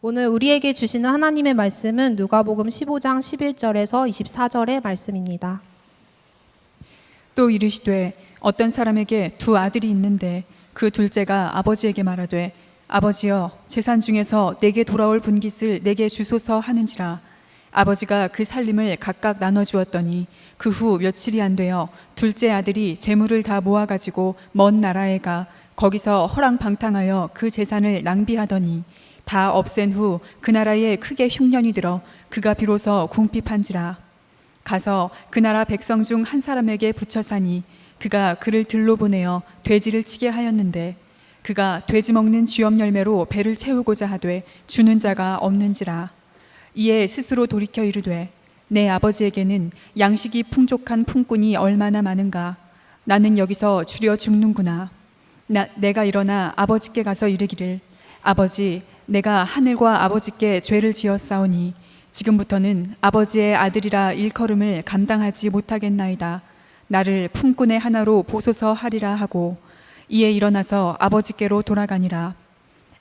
오늘 우리에게 주시는 하나님의 말씀은 누가복음 15장 11절에서 24절의 말씀입니다. 또 이르시되 어떤 사람에게 두 아들이 있는데 그 둘째가 아버지에게 말하되 아버지여 재산 중에서 내게 돌아올 분깃을 내게 주소서 하는지라. 아버지가 그 살림을 각각 나눠 주었더니 그 후 며칠이 안 되어 둘째 아들이 재물을 다 모아가지고 먼 나라에 가 거기서 허랑방탕하여 그 재산을 낭비하더니 다 없앤 후 그 나라에 크게 흉년이 들어 그가 비로소 궁핍한지라. 가서 그 나라 백성 중 한 사람에게 붙여 사니 그가 그를 들로 보내어 돼지를 치게 하였는데 그가 돼지 먹는 쥐업 열매로 배를 채우고자 하되 주는 자가 없는지라. 이에 스스로 돌이켜 이르되 내 아버지에게는 양식이 풍족한 품꾼이 얼마나 많은가. 나는 여기서 주려 죽는구나. 내가 일어나 아버지께 가서 이르기를 아버지, 내가 하늘과 아버지께 죄를 지었사오니 지금부터는 아버지의 아들이라 일컬음을 감당하지 못하겠나이다. 나를 품꾼의 하나로 보소서 하리라 하고 이에 일어나서 아버지께로 돌아가니라.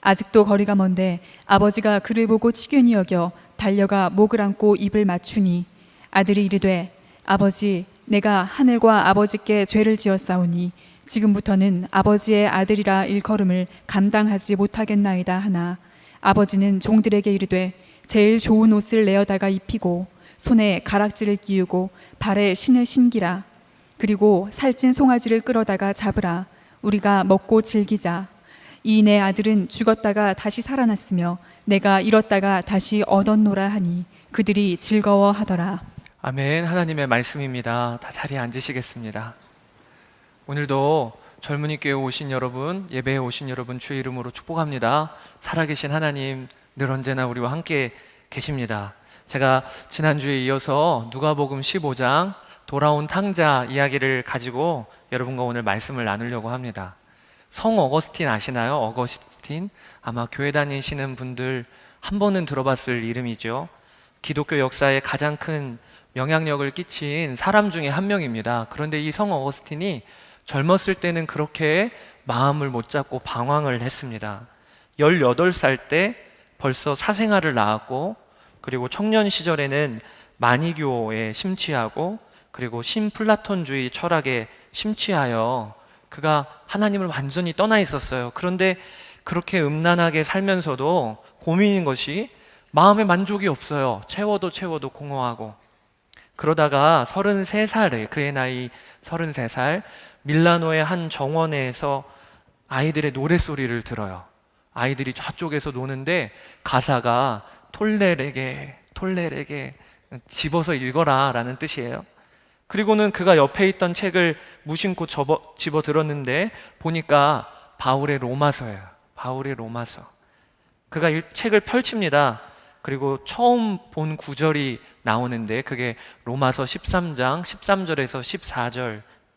아직도 거리가 먼데 아버지가 그를 보고 치근히 여겨 달려가 목을 안고 입을 맞추니 아들이 이르되 아버지, 내가 하늘과 아버지께 죄를 지었사오니 지금부터는 아버지의 아들이라 일컬음을 감당하지 못하겠나이다 하나 아버지는 종들에게 이르되 제일 좋은 옷을 내어다가 입히고 손에 가락지를 끼우고 발에 신을 신기라. 그리고 살찐 송아지를 끌어다가 잡으라. 우리가 먹고 즐기자. 이 내 아들은 죽었다가 다시 살아났으며 내가 잃었다가 다시 얻었노라 하니 그들이 즐거워하더라. 아멘. 하나님의 말씀입니다. 다 자리에 앉으시겠습니다. 오늘도 젊은이 교회에 오신 여러분, 예배에 오신 여러분 주의 이름으로 축복합니다. 살아계신 하나님 늘 언제나 우리와 함께 계십니다. 제가 지난주에 이어서 누가복음 15장 돌아온 탕자 이야기를 가지고 여러분과 오늘 말씀을 나누려고 합니다. 성 어거스틴 아시나요? 어거스틴? 아마 교회 다니시는 분들 한 번은 들어봤을 이름이죠. 기독교 역사에 가장 큰 영향력을 끼친 사람 중에 한 명입니다. 그런데 이 성 어거스틴이 젊었을 때는 그렇게 마음을 못 잡고 방황을 했습니다. 18살 때 벌써 사생아를 낳았고, 그리고 청년 시절에는 마니교에 심취하고, 그리고 신플라톤주의 철학에 심취하여 그가 하나님을 완전히 떠나 있었어요. 그런데 그렇게 음란하게 살면서도 고민인 것이 마음에 만족이 없어요. 채워도 공허하고. 그러다가 33살에, 그의 나이 33살, 밀라노의 한 정원에서 아이들의 노랫소리를 들어요. 아이들이 저쪽에서 노는데 가사가 톨레레게 집어서 읽어라 라는 뜻이에요. 그리고는 그가 옆에 있던 책을 무심코 집어 들었는데 보니까 바울의 로마서예요. 바울의 로마서. 그가 이 책을 펼칩니다. 그리고 처음 본 구절이 나오는데 그게 로마서 13장 13절에서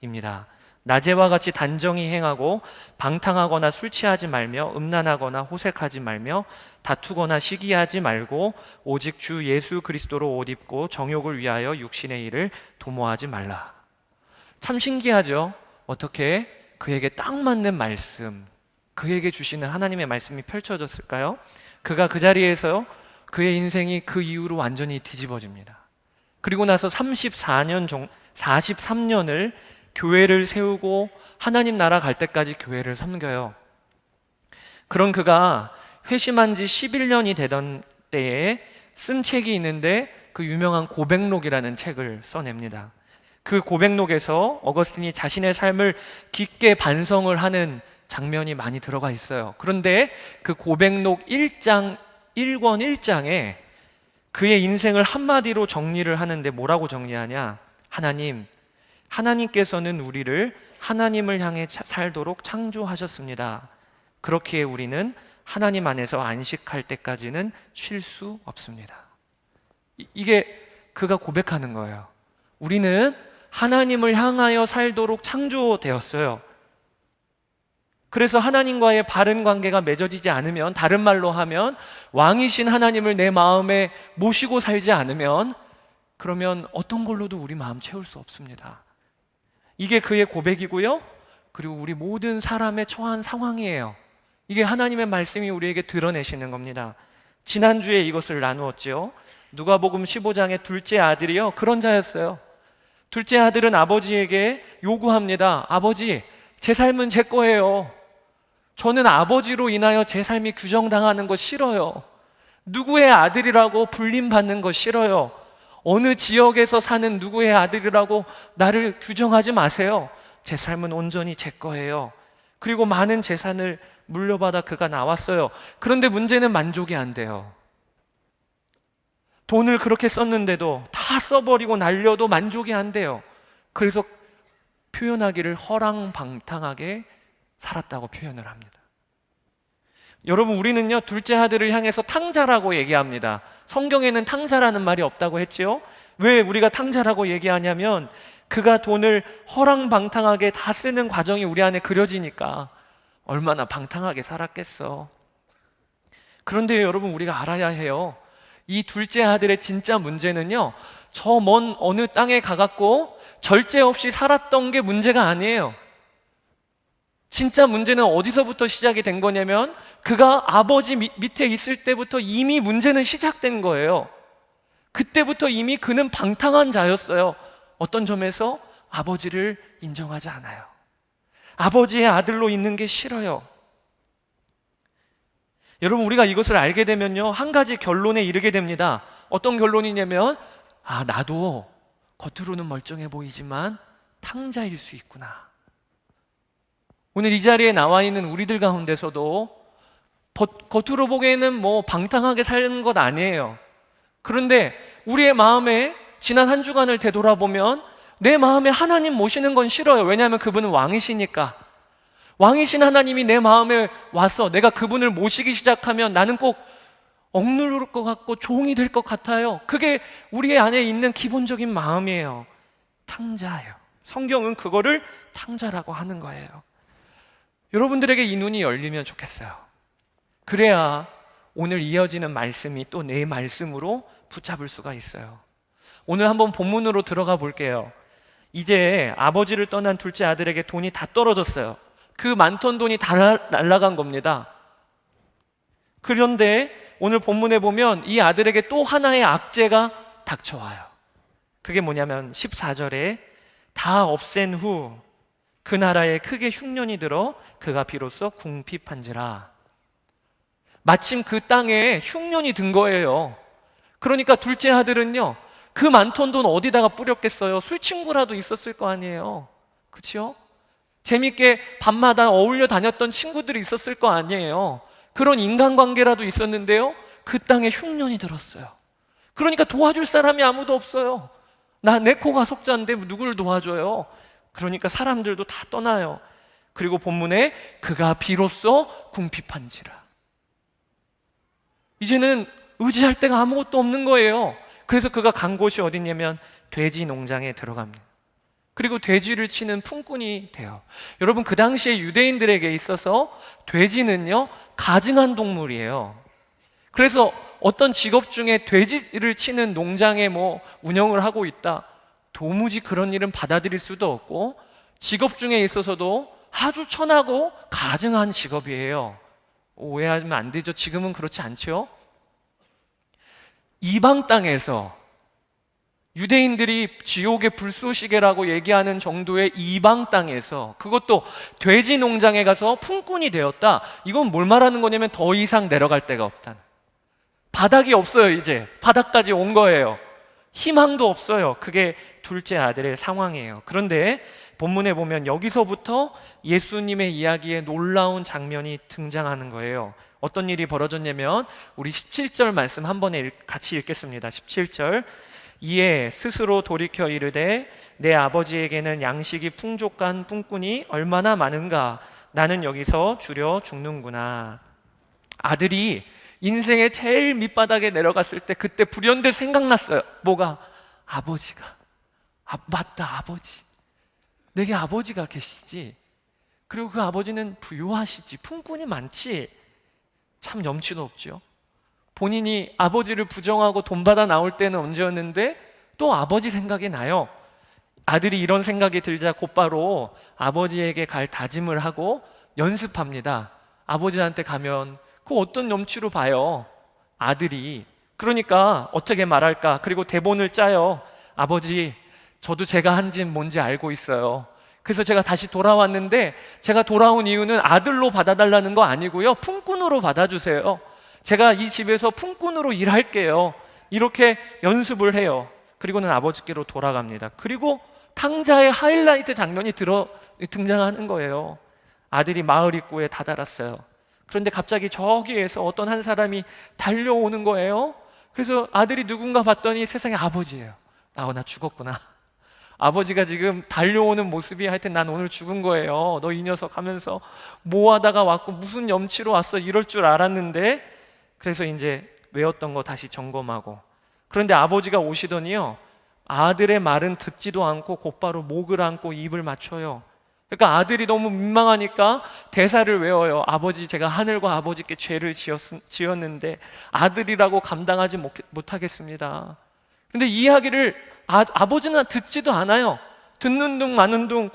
14절입니다. 낮에와 같이 단정히 행하고 방탕하거나 술 취하지 말며 음란하거나 호색하지 말며 다투거나 시기하지 말고 오직 주 예수 그리스도로 옷 입고 정욕을 위하여 육신의 일을 도모하지 말라. 참 신기하죠? 어떻게 그에게 딱 맞는 말씀, 그에게 주시는 하나님의 말씀이 펼쳐졌을까요? 그가 그 자리에서 그의 인생이 그 이후로 완전히 뒤집어집니다. 그리고 나서 43년을 교회를 세우고 하나님 나라 갈 때까지 교회를 섬겨요. 그런 그가 회심한 지 11년이 되던 때에 쓴 책이 있는데 그 유명한 고백록이라는 책을 써냅니다. 그 고백록에서 어거스틴이 자신의 삶을 깊게 반성을 하는 장면이 많이 들어가 있어요. 그런데 그 고백록 1권 1장에 그의 인생을 한마디로 정리를 하는데 뭐라고 정리하냐? 하나님께서는 우리를 하나님을 향해 살도록 창조하셨습니다. 그렇기에 우리는 하나님 안에서 안식할 때까지는 쉴 수 없습니다. 이게 그가 고백하는 거예요. 우리는 하나님을 향하여 살도록 창조되었어요. 그래서 하나님과의 바른 관계가 맺어지지 않으면, 다른 말로 하면 왕이신 하나님을 내 마음에 모시고 살지 않으면, 그러면 어떤 걸로도 우리 마음 채울 수 없습니다. 이게 그의 고백이고요. 그리고 우리 모든 사람의 처한 상황이에요. 이게 하나님의 말씀이 우리에게 드러내시는 겁니다. 지난주에 이것을 나누었죠. 누가복음 15장의 둘째 아들이요, 그런 자였어요. 둘째 아들은 아버지에게 요구합니다. 아버지, 제 삶은 제 거예요. 저는 아버지로 인하여 제 삶이 규정당하는 거 싫어요. 누구의 아들이라고 불림받는 거 싫어요. 어느 지역에서 사는 누구의 아들이라고 나를 규정하지 마세요. 제 삶은 온전히 제 거예요. 그리고 많은 재산을 물려받아 그가 나왔어요. 그런데 문제는 만족이 안 돼요. 돈을 그렇게 썼는데도 다 써버리고 날려도 만족이 안 돼요. 그래서 표현하기를 허랑방탕하게 살았다고 표현을 합니다. 여러분, 우리는요, 둘째 아들을 향해서 탕자라고 얘기합니다. 성경에는 탕자라는 말이 없다고 했지요. 왜 우리가 탕자라고 얘기하냐면 그가 돈을 허랑방탕하게 다 쓰는 과정이 우리 안에 그려지니까 얼마나 방탕하게 살았겠어. 그런데 여러분, 우리가 알아야 해요. 이 둘째 아들의 진짜 문제는요, 저 먼 어느 땅에 가갖고 절제 없이 살았던 게 문제가 아니에요. 진짜 문제는 어디서부터 시작이 된 거냐면 그가 아버지 밑에 있을 때부터 이미 문제는 시작된 거예요. 그때부터 이미 그는 방탕한 자였어요. 어떤 점에서 아버지를 인정하지 않아요. 아버지의 아들로 있는 게 싫어요. 여러분, 우리가 이것을 알게 되면요, 한 가지 결론에 이르게 됩니다. 어떤 결론이냐면, 나도 겉으로는 멀쩡해 보이지만 탕자일 수 있구나. 오늘 이 자리에 나와 있는 우리들 가운데서도 겉으로 보기에는 뭐 방탕하게 사는 것 아니에요. 그런데 우리의 마음에 지난 한 주간을 되돌아보면 내 마음에 하나님 모시는 건 싫어요. 왜냐하면 그분은 왕이시니까. 왕이신 하나님이 내 마음에 와서 내가 그분을 모시기 시작하면 나는 꼭 억누를 것 같고 종이 될 것 같아요. 그게 우리 안에 있는 기본적인 마음이에요. 탕자예요. 성경은 그거를 탕자라고 하는 거예요. 여러분들에게 이 눈이 열리면 좋겠어요. 그래야 오늘 이어지는 말씀이 또 내 말씀으로 붙잡을 수가 있어요. 오늘 한번 본문으로 들어가 볼게요. 이제 아버지를 떠난 둘째 아들에게 돈이 다 떨어졌어요. 그 많던 돈이 다 날아간 겁니다. 그런데 오늘 본문에 보면 이 아들에게 또 하나의 악재가 닥쳐와요. 그게 뭐냐면 14절에 다 없앤 후 그 나라에 크게 흉년이 들어 그가 비로소 궁핍한지라. 마침 그 땅에 흉년이 든 거예요. 그러니까 둘째 아들은요, 그 많던 돈 어디다가 뿌렸겠어요? 술 친구라도 있었을 거 아니에요. 그렇죠? 재밌게 밤마다 어울려 다녔던 친구들이 있었을 거 아니에요. 그런 인간관계라도 있었는데요, 그 땅에 흉년이 들었어요. 그러니까 도와줄 사람이 아무도 없어요. 내 코가 석자인데 누굴 도와줘요? 그러니까 사람들도 다 떠나요. 그리고 본문에 그가 비로소 궁핍한지라. 이제는 의지할 데가 아무것도 없는 거예요. 그래서 그가 간 곳이 어디냐면 돼지 농장에 들어갑니다. 그리고 돼지를 치는 품꾼이 돼요. 여러분, 그 당시에 유대인들에게 있어서 돼지는요, 가증한 동물이에요. 그래서 어떤 직업 중에 돼지를 치는 농장에 운영을 하고 있다, 도무지 그런 일은 받아들일 수도 없고, 직업 중에 있어서도 아주 천하고 가증한 직업이에요. 오해하면 안 되죠. 지금은 그렇지 않죠. 이방 땅에서 유대인들이 지옥의 불쏘시개라고 얘기하는 정도의 이방 땅에서, 그것도 돼지 농장에 가서 품꾼이 되었다. 이건 뭘 말하는 거냐면 더 이상 내려갈 데가 없다는, 바닥이 없어요. 이제 바닥까지 온 거예요. 희망도 없어요. 그게 둘째 아들의 상황이에요. 그런데 본문에 보면 여기서부터 예수님의 이야기에 놀라운 장면이 등장하는 거예요. 어떤 일이 벌어졌냐면 우리 17절 말씀 한 번에 같이 읽겠습니다. 17절. 이에 스스로 돌이켜 이르되 내 아버지에게는 양식이 풍족한 품꾼이 얼마나 많은가. 나는 여기서 줄여 죽는구나. 아들이 인생의 제일 밑바닥에 내려갔을 때 그때 불현듯 생각났어요. 뭐가? 아버지가. 맞다, 아버지. 내게 아버지가 계시지. 그리고 그 아버지는 부유하시지. 품꾼이 많지. 참 염치도 없죠. 본인이 아버지를 부정하고 돈 받아 나올 때는 언제였는데 또 아버지 생각이 나요. 아들이 이런 생각이 들자 곧바로 아버지에게 갈 다짐을 하고 연습합니다. 아버지한테 가면 그 어떤 염치로 봐요. 아들이 그러니까 어떻게 말할까? 그리고 대본을 짜요. 아버지, 저도 제가 한 짓 뭔지 알고 있어요. 그래서 제가 다시 돌아왔는데 제가 돌아온 이유는 아들로 받아달라는 거 아니고요. 품꾼으로 받아주세요. 제가 이 집에서 품꾼으로 일할게요. 이렇게 연습을 해요. 그리고는 아버지께로 돌아갑니다. 그리고 탕자의 하이라이트 장면이 등장하는 거예요. 아들이 마을 입구에 다다랐어요. 그런데 갑자기 저기에서 어떤 한 사람이 달려오는 거예요. 그래서 아들이 누군가 봤더니 세상에 아버지예요. 나 죽었구나. 아버지가 지금 달려오는 모습이 하여튼 난 오늘 죽은 거예요. 너 이 녀석 하면서 뭐 하다가 왔고 무슨 염치로 왔어 이럴 줄 알았는데, 그래서 이제 외웠던 거 다시 점검하고, 그런데 아버지가 오시더니요, 아들의 말은 듣지도 않고 곧바로 목을 안고 입을 맞춰요. 그러니까 아들이 너무 민망하니까 대사를 외워요. 아버지, 제가 하늘과 아버지께 죄를 지었는데 아들이라고 감당하지 못하겠습니다. 근데 이 이야기를 아버지는 듣지도 않아요. 듣는 둥 마는 둥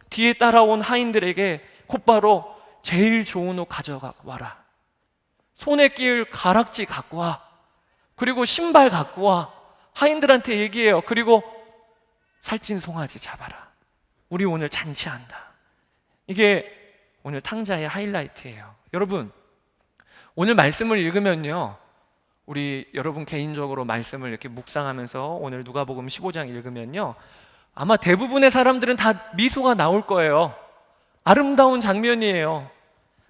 뒤에 따라온 하인들에게 곧바로 제일 좋은 옷 가져와라, 손에 끼울 가락지 갖고 와, 그리고 신발 갖고 와. 하인들한테 얘기해요. 그리고 살찐 송아지 잡아라, 우리 오늘 잔치한다. 이게 오늘 탕자의 하이라이트예요. 여러분, 오늘 말씀을 읽으면요, 우리 여러분 개인적으로 말씀을 이렇게 묵상하면서 오늘 누가복음 15장 읽으면요, 아마 대부분의 사람들은 다 미소가 나올 거예요. 아름다운 장면이에요.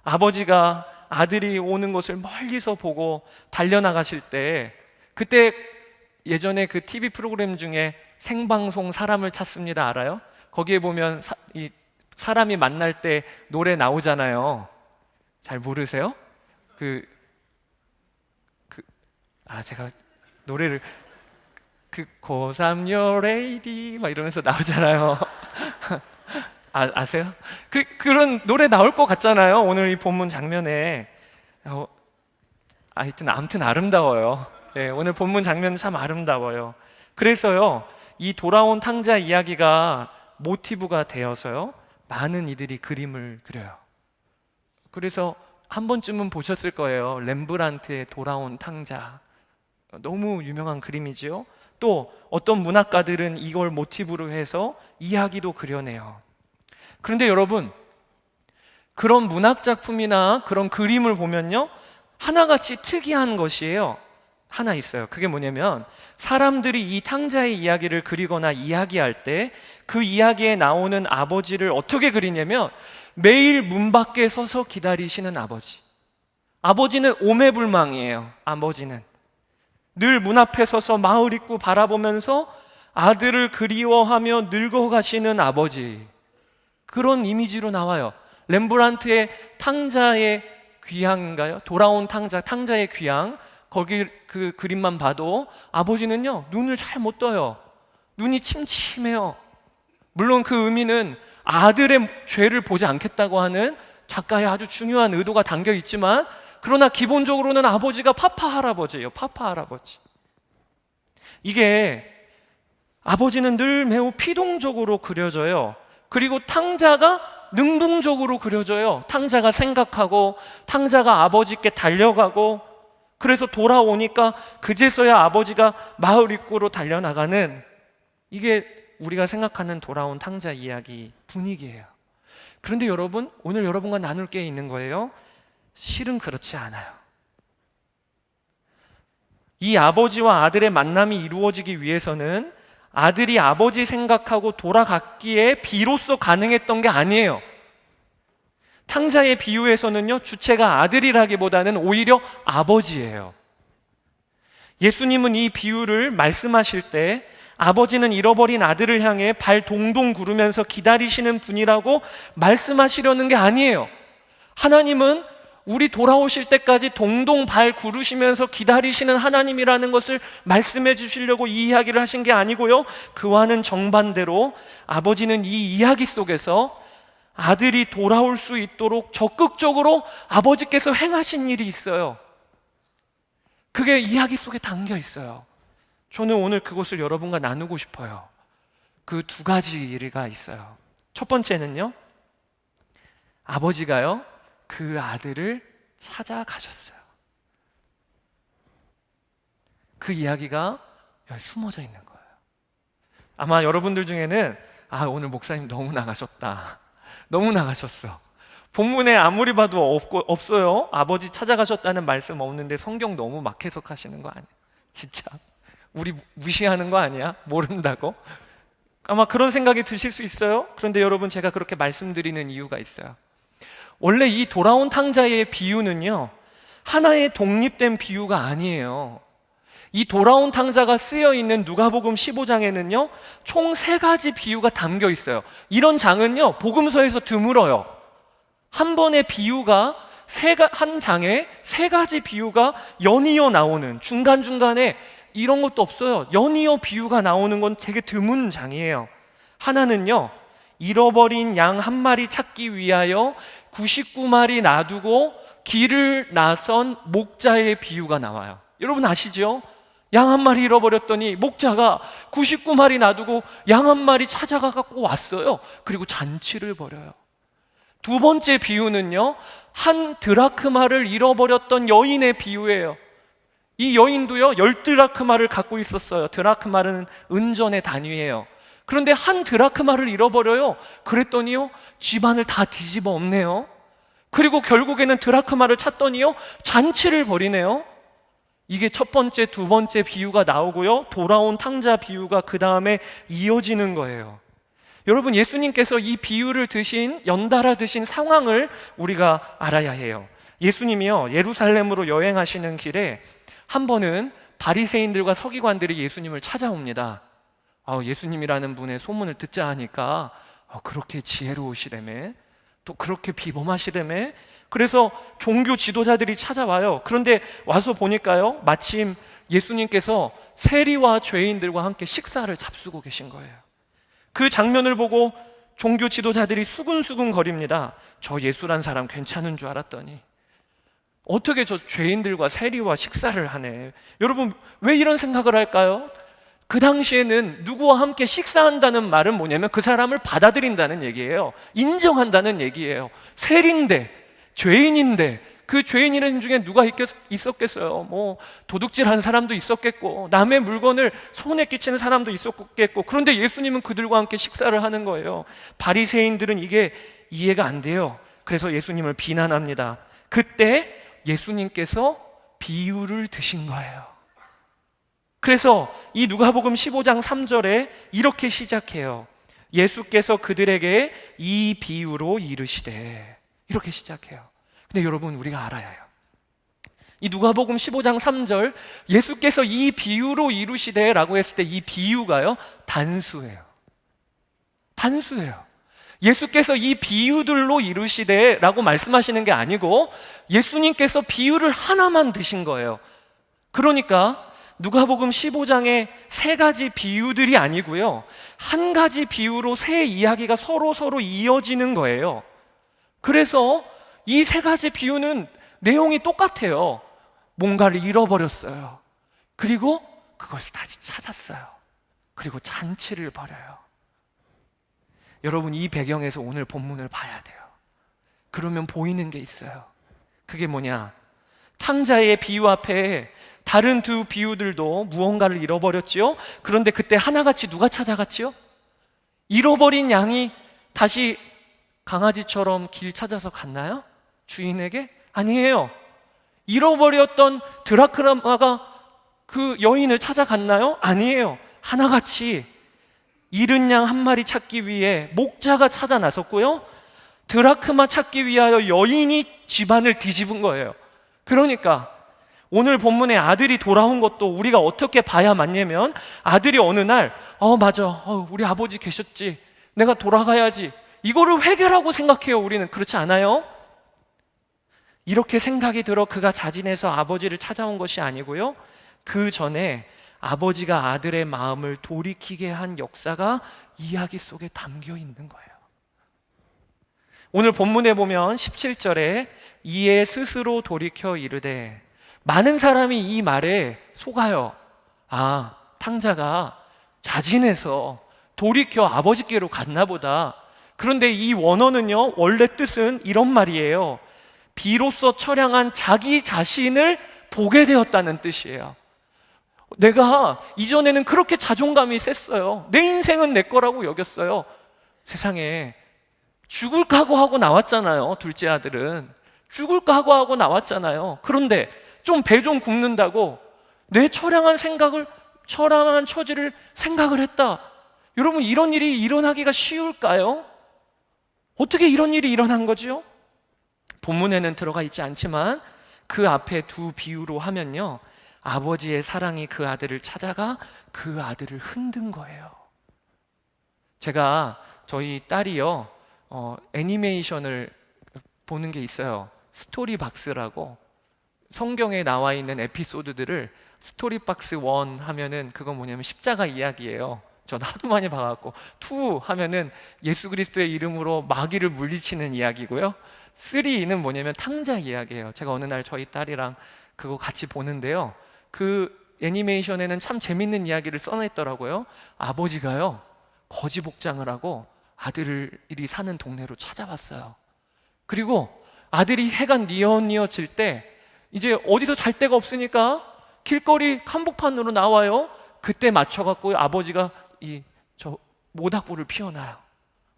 아버지가 아들이 오는 것을 멀리서 보고 달려나가실 때, 그때 예전에 그 TV 프로그램 중에 생방송 사람을 찾습니다 알아요? 거기에 보면 사람이 만날 때 노래 나오잖아요. 잘 모르세요? 제가 노래를 고3 your lady 막 이러면서 나오잖아요. 아세요? 그런 노래 나올 것 같잖아요. 오늘 이 본문 장면에. 아무튼 아름다워요. 네, 오늘 본문 장면은 참 아름다워요. 그래서요, 이 돌아온 탕자 이야기가 모티브가 되어서요, 많은 이들이 그림을 그려요. 그래서 한 번쯤은 보셨을 거예요. 렘브란트의 돌아온 탕자. 너무 유명한 그림이지요. 또 어떤 문학가들은 이걸 모티브로 해서 이야기도 그려내요. 그런데 여러분, 그런 문학 작품이나 그런 그림을 보면요, 하나같이 특이한 것이에요. 하나 있어요. 그게 뭐냐면, 사람들이 이 탕자의 이야기를 그리거나 이야기할 때 그 이야기에 나오는 아버지를 어떻게 그리냐면, 매일 문 밖에 서서 기다리시는 아버지. 아버지는 오매불망이에요. 아버지는 늘 문 앞에 서서 마을 입구 바라보면서 아들을 그리워하며 늙어가시는 아버지, 그런 이미지로 나와요. 렘브란트의 탕자의 귀향인가요? 돌아온 탕자의 귀향, 거기 그 그림만 봐도 아버지는요, 눈을 잘 못 떠요. 눈이 침침해요. 물론 그 의미는 아들의 죄를 보지 않겠다고 하는 작가의 아주 중요한 의도가 담겨 있지만, 그러나 기본적으로는 아버지가 파파 할아버지예요. 파파 할아버지. 이게 아버지는 늘 매우 피동적으로 그려져요. 그리고 탕자가 능동적으로 그려져요. 탕자가 생각하고, 탕자가 아버지께 달려가고, 그래서 돌아오니까 그제서야 아버지가 마을 입구로 달려나가는, 이게 우리가 생각하는 돌아온 탕자 이야기 분위기예요. 그런데 여러분, 오늘 여러분과 나눌 게 있는 거예요. 실은 그렇지 않아요. 이 아버지와 아들의 만남이 이루어지기 위해서는 아들이 아버지 생각하고 돌아갔기에 비로소 가능했던 게 아니에요. 탕자의 비유에서는요, 주체가 아들이라기보다는 오히려 아버지예요. 예수님은 이 비유를 말씀하실 때 아버지는 잃어버린 아들을 향해 발 동동 구르면서 기다리시는 분이라고 말씀하시려는 게 아니에요. 하나님은 우리 돌아오실 때까지 동동 발 구르시면서 기다리시는 하나님이라는 것을 말씀해 주시려고 이 이야기를 하신 게 아니고요, 그와는 정반대로 아버지는 이 이야기 속에서 아들이 돌아올 수 있도록 적극적으로 아버지께서 행하신 일이 있어요. 그게 이야기 속에 담겨 있어요. 저는 오늘 그것을 여러분과 나누고 싶어요. 그 두 가지 일이 있어요. 첫 번째는요, 아버지가요, 그 아들을 찾아가셨어요. 그 이야기가 여기 숨어져 있는 거예요. 아마 여러분들 중에는 오늘 목사님 너무 나가셨다, 너무 나가셨어, 본문에 아무리 봐도 없어요. 아버지 찾아가셨다는 말씀 없는데 성경 너무 막 해석하시는 거 아니야? 진짜 우리 무시하는 거 아니야? 모른다고? 아마 그런 생각이 드실 수 있어요. 그런데 여러분, 제가 그렇게 말씀드리는 이유가 있어요. 원래 이 돌아온 탕자의 비유는요, 하나의 독립된 비유가 아니에요. 이 돌아온 탕자가 쓰여 있는 누가복음 15장에는요 총 3가지 비유가 담겨 있어요. 이런 장은요 복음서에서 드물어요. 한 번의 비유가 한 장에 3가지 비유가 연이어 나오는, 중간중간에 이런 것도 없어요. 연이어 비유가 나오는 건 되게 드문 장이에요. 하나는요, 잃어버린 양 한 마리 찾기 위하여 99마리 놔두고 길을 나선 목자의 비유가 나와요. 여러분 아시죠? 양 한 마리 잃어버렸더니 목자가 99마리 놔두고 양 한 마리 찾아가 갖고 왔어요. 그리고 잔치를 벌여요. 두 번째 비유는요, 한 드라크마를 잃어버렸던 여인의 비유예요. 이 여인도요 10드라크마를 갖고 있었어요. 드라크마는 은전의 단위예요. 그런데 한 드라크마를 잃어버려요. 그랬더니요 집안을 다 뒤집어 엎네요. 그리고 결국에는 드라크마를 찾더니요 잔치를 벌이네요. 이게 첫 번째, 두 번째 비유가 나오고요, 돌아온 탕자 비유가 그 다음에 이어지는 거예요. 여러분, 예수님께서 이 비유를 연달아 드신 상황을 우리가 알아야 해요. 예수님이요 예루살렘으로 여행하시는 길에 한 번은 바리새인들과 서기관들이 예수님을 찾아옵니다. 예수님이라는 분의 소문을 듣자 하니까 그렇게 지혜로우시다며, 또 그렇게 비범하시다며. 그래서 종교 지도자들이 찾아와요. 그런데 와서 보니까요 마침 예수님께서 세리와 죄인들과 함께 식사를 잡수고 계신 거예요. 그 장면을 보고 종교 지도자들이 수근수근 거립니다. 저 예수란 사람 괜찮은 줄 알았더니 어떻게 저 죄인들과 세리와 식사를 하네. 여러분, 왜 이런 생각을 할까요? 그 당시에는 누구와 함께 식사한다는 말은 뭐냐면 그 사람을 받아들인다는 얘기예요. 인정한다는 얘기예요. 세리인데, 죄인인데, 그 죄인이라는 중에 누가 있었겠어요? 도둑질하는 사람도 있었겠고, 남의 물건을 손에 끼치는 사람도 있었겠고. 그런데 예수님은 그들과 함께 식사를 하는 거예요. 바리새인들은 이게 이해가 안 돼요. 그래서 예수님을 비난합니다. 그때 예수님께서 비유를 드신 거예요. 그래서 이 누가복음 15장 3절에 이렇게 시작해요. 예수께서 그들에게 이 비유로 이르시되, 이렇게 시작해요. 근데 여러분, 우리가 알아야 해요. 이 누가복음 15장 3절 예수께서 이 비유로 이루시되 라고 했을 때 이 비유가요 단수예요. 단수예요. 예수께서 이 비유들로 이루시되 라고 말씀하시는 게 아니고 예수님께서 비유를 하나만 드신 거예요. 그러니까 누가복음 15장의 3가지 비유들이 아니고요, 한 가지 비유로 3 이야기가 서로 이어지는 거예요. 그래서 이 3가지 비유는 내용이 똑같아요. 뭔가를 잃어버렸어요. 그리고 그것을 다시 찾았어요. 그리고 잔치를 벌여요. 여러분, 이 배경에서 오늘 본문을 봐야 돼요. 그러면 보이는 게 있어요. 그게 뭐냐? 탕자의 비유 앞에 다른 두 비유들도 무언가를 잃어버렸지요. 그런데 그때 하나같이 누가 찾아갔지요? 잃어버린 양이 다시 강아지처럼 길 찾아서 갔나요? 주인에게? 아니에요. 잃어버렸던 드라크마가 그 여인을 찾아갔나요? 아니에요. 하나같이 잃은 양 한 마리 찾기 위해 목자가 찾아 나섰고요, 드라크마 찾기 위하여 여인이 집안을 뒤집은 거예요. 그러니까 오늘 본문에 아들이 돌아온 것도 우리가 어떻게 봐야 맞냐면, 아들이 어느 날 맞아, 우리 아버지 계셨지, 내가 돌아가야지, 이거를 회개라고 생각해요. 우리는 그렇지 않아요? 이렇게 생각이 들어 그가 자진해서 아버지를 찾아온 것이 아니고요, 그 전에 아버지가 아들의 마음을 돌이키게 한 역사가 이야기 속에 담겨 있는 거예요. 오늘 본문에 보면 17절에 이에 스스로 돌이켜 이르되, 많은 사람이 이 말에 속아요. 탕자가 자진해서 돌이켜 아버지께로 갔나 보다. 그런데 이 원어는요, 원래 뜻은 이런 말이에요. 비로소 처량한 자기 자신을 보게 되었다는 뜻이에요. 내가 이전에는 그렇게 자존감이 셌어요. 내 인생은 내 거라고 여겼어요. 세상에 죽을 각오하고 나왔잖아요. 둘째 아들은 죽을 각오하고 나왔잖아요. 그런데 좀 배 좀 굽는다고 내 처량한 처지를 생각을 했다. 여러분, 이런 일이 일어나기가 쉬울까요? 어떻게 이런 일이 일어난 거지요? 본문에는 들어가 있지 않지만 그 앞에 두 비유로 하면요, 아버지의 사랑이 그 아들을 찾아가 그 아들을 흔든 거예요. 제가 저희 딸이요, 애니메이션을 보는 게 있어요. 스토리박스라고. 성경에 나와 있는 에피소드들을 스토리박스 1 하면은 그건 뭐냐면 십자가 이야기예요. 저는 하도 많이 봐갖고. 2 하면은 예수 그리스도의 이름으로 마귀를 물리치는 이야기고요. 3는 뭐냐면 탕자 이야기예요. 제가 어느 날 저희 딸이랑 그거 같이 보는데요, 그 애니메이션에는 참 재밌는 이야기를 써냈더라고요. 아버지가요, 거지 복장을 하고 아들이 사는 동네로 찾아왔어요. 그리고 아들이 해가 뉘어질 때 이제 어디서 잘 데가 없으니까 길거리 한복판으로 나와요. 그때 맞춰갖고 아버지가 저 모닥불을 피워놔요.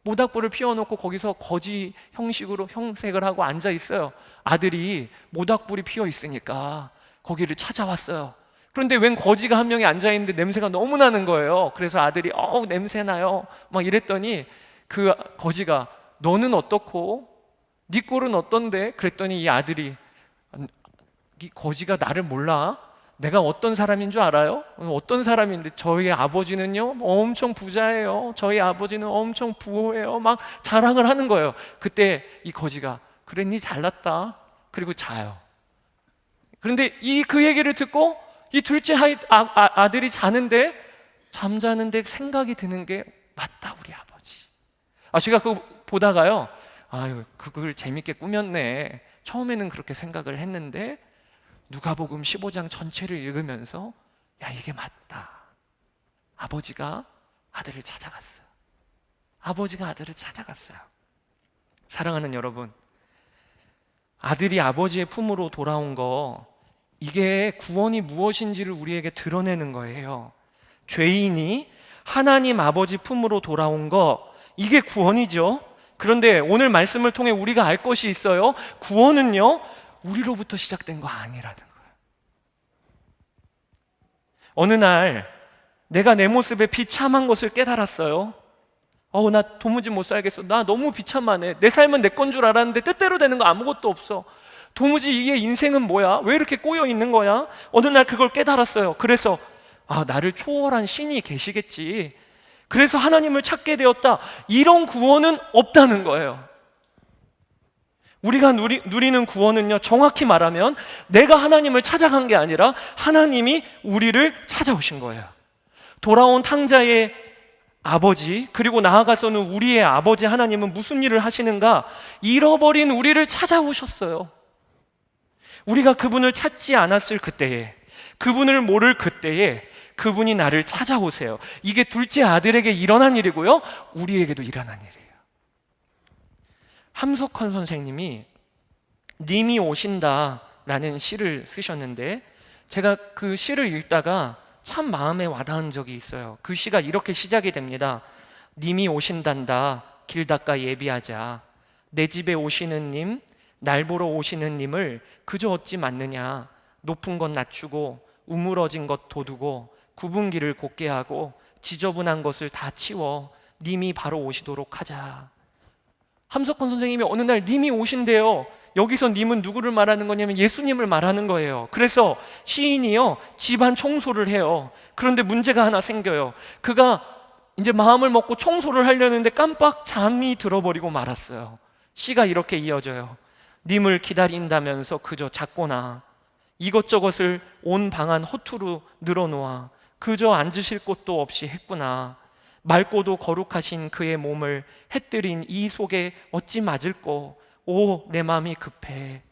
모닥불을 피워놓고 거기서 거지 형식으로 형색을 하고 앉아 있어요. 아들이 모닥불이 피어 있으니까 거기를 찾아왔어요. 그런데 웬 거지가 한 명이 앉아 있는데 냄새가 너무 나는 거예요. 그래서 아들이 냄새 나요 막 이랬더니 그 거지가 너는 어떻고? 네 꼴은 어떤데? 그랬더니 이 아들이, 이 거지가 나를 몰라? 내가 어떤 사람인 줄 알아요? 어떤 사람인데, 저희 아버지는요 엄청 부자예요. 저희 아버지는 엄청 부호예요. 막 자랑을 하는 거예요. 그때 이 거지가 그래, 니 잘났다. 그리고 자요. 그런데 그 얘기를 듣고 이 둘째 아들이 잠자는데 생각이 드는 게, 맞다, 우리 아버지. 제가 그거 보다가요, 그걸 재밌게 꾸몄네. 처음에는 그렇게 생각을 했는데 누가복음 15장 전체를 읽으면서, 야, 이게 맞다. 아버지가 아들을 찾아갔어요. 아버지가 아들을 찾아갔어요. 사랑하는 여러분, 아들이 아버지의 품으로 돌아온 거, 이게 구원이 무엇인지를 우리에게 드러내는 거예요. 죄인이 하나님 아버지 품으로 돌아온 거, 이게 구원이죠. 그런데 오늘 말씀을 통해 우리가 알 것이 있어요. 구원은요, 우리로부터 시작된 거 아니라는 거예요. 어느 날 내가 내 모습에 비참한 것을 깨달았어요. 나 도무지 못 살겠어. 나 너무 비참하네. 내 삶은 내 건 줄 알았는데 뜻대로 되는 거 아무것도 없어. 도무지 이게 인생은 뭐야? 왜 이렇게 꼬여 있는 거야? 어느 날 그걸 깨달았어요. 그래서 나를 초월한 신이 계시겠지. 그래서 하나님을 찾게 되었다. 이런 구원은 없다는 거예요. 우리가 누리는 구원은요, 정확히 말하면 내가 하나님을 찾아간 게 아니라 하나님이 우리를 찾아오신 거예요. 돌아온 탕자의 아버지, 그리고 나아가서는 우리의 아버지 하나님은 무슨 일을 하시는가? 잃어버린 우리를 찾아오셨어요. 우리가 그분을 찾지 않았을 그때에, 그분을 모를 그때에 그분이 나를 찾아오세요. 이게 둘째 아들에게 일어난 일이고요, 우리에게도 일어난 일이에요. 함석헌 선생님이 님이 오신다라는 시를 쓰셨는데, 제가 그 시를 읽다가 참 마음에 와닿은 적이 있어요. 그 시가 이렇게 시작이 됩니다. 님이 오신단다. 길 닦아 예비하자. 내 집에 오시는 님, 날 보러 오시는 님을 그저 어찌 맞느냐. 높은 것 낮추고 우물어진 것 돋우고 굽은 길을 곧게 하고 지저분한 것을 다 치워 님이 바로 오시도록 하자. 함석헌 선생님이 어느 날 님이 오신대요. 여기서 님은 누구를 말하는 거냐면 예수님을 말하는 거예요. 그래서 시인이요, 집안 청소를 해요. 그런데 문제가 하나 생겨요. 그가 이제 마음을 먹고 청소를 하려는데 깜빡 잠이 들어버리고 말았어요. 시가 이렇게 이어져요. 님을 기다린다면서 그저 잤구나. 이것저것을 온 방 안 허투루 늘어놓아 그저 앉으실 곳도 없이 했구나. 맑고도 거룩하신 그의 몸을 해뜨린 이 속에 어찌 맞을꼬. 오, 내 마음이 급해.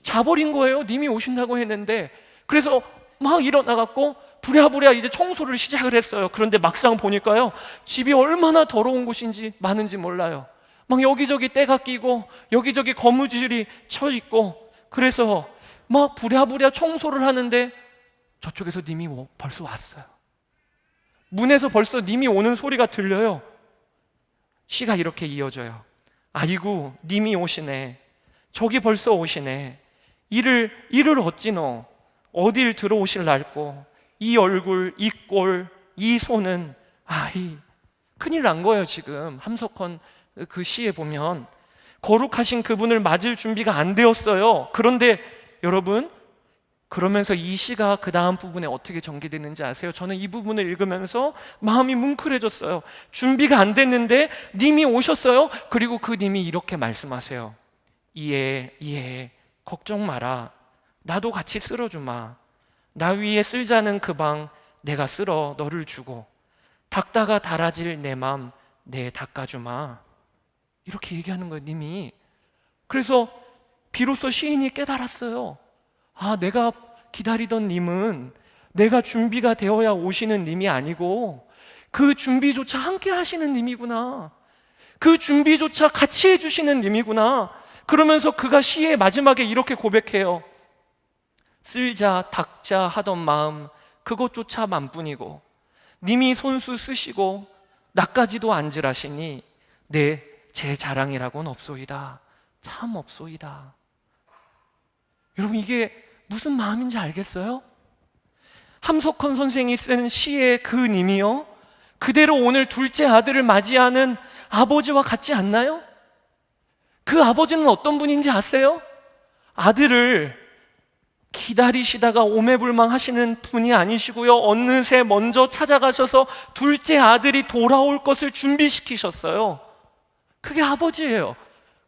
자버린 거예요. 님이 오신다고 했는데. 그래서 막 일어나갖고 부랴부랴 이제 청소를 시작을 했어요. 그런데 막상 보니까요, 집이 얼마나 더러운 곳인지 많은지 몰라요. 막 여기저기 때가 끼고 여기저기 거무줄이 쳐 있고, 그래서 막 부랴부랴 청소를 하는데 저쪽에서 님이 벌써 왔어요. 문에서 벌써 님이 오는 소리가 들려요. 시가 이렇게 이어져요. 아이고, 님이 오시네. 저기 벌써 오시네. 이를 어찌노? 어딜 들어오실 날꼬? 이 얼굴, 이 꼴, 이 손은 큰일 난 거예요. 지금 함석헌 그 시에 보면 거룩하신 그분을 맞을 준비가 안 되었어요. 그런데 여러분, 그러면서 이 시가 그 다음 부분에 어떻게 전개되는지 아세요? 저는 이 부분을 읽으면서 마음이 뭉클해졌어요. 준비가 안 됐는데 님이 오셨어요. 그리고 그 님이 이렇게 말씀하세요. 이에 걱정 마라. 나도 같이 쓸어주마. 나 위에 쓸자는 그 방 내가 쓸어 너를 주고 닦다가 달아질 내 맘 내 닦아주마. 이렇게 얘기하는 거예요, 님이. 그래서 비로소 시인이 깨달았어요. 내가 기다리던 님은 내가 준비가 되어야 오시는 님이 아니고 그 준비조차 함께 하시는 님이구나. 그 준비조차 같이 해주시는 님이구나. 그러면서 그가 시의 마지막에 이렇게 고백해요. 쓸자 닦자 하던 마음 그것조차 맘뿐이고 님이 손수 쓰시고 나까지도 안질하시니 제 자랑이라고는 없소이다. 참 없소이다. 여러분, 이게 무슨 마음인지 알겠어요? 함석헌 선생이 쓴 시의 그 님이요, 그대로 오늘 둘째 아들을 맞이하는 아버지와 같지 않나요? 그 아버지는 어떤 분인지 아세요? 아들을 기다리시다가 오매불망하시는 분이 아니시고요, 어느새 먼저 찾아가셔서 둘째 아들이 돌아올 것을 준비시키셨어요. 그게 아버지예요.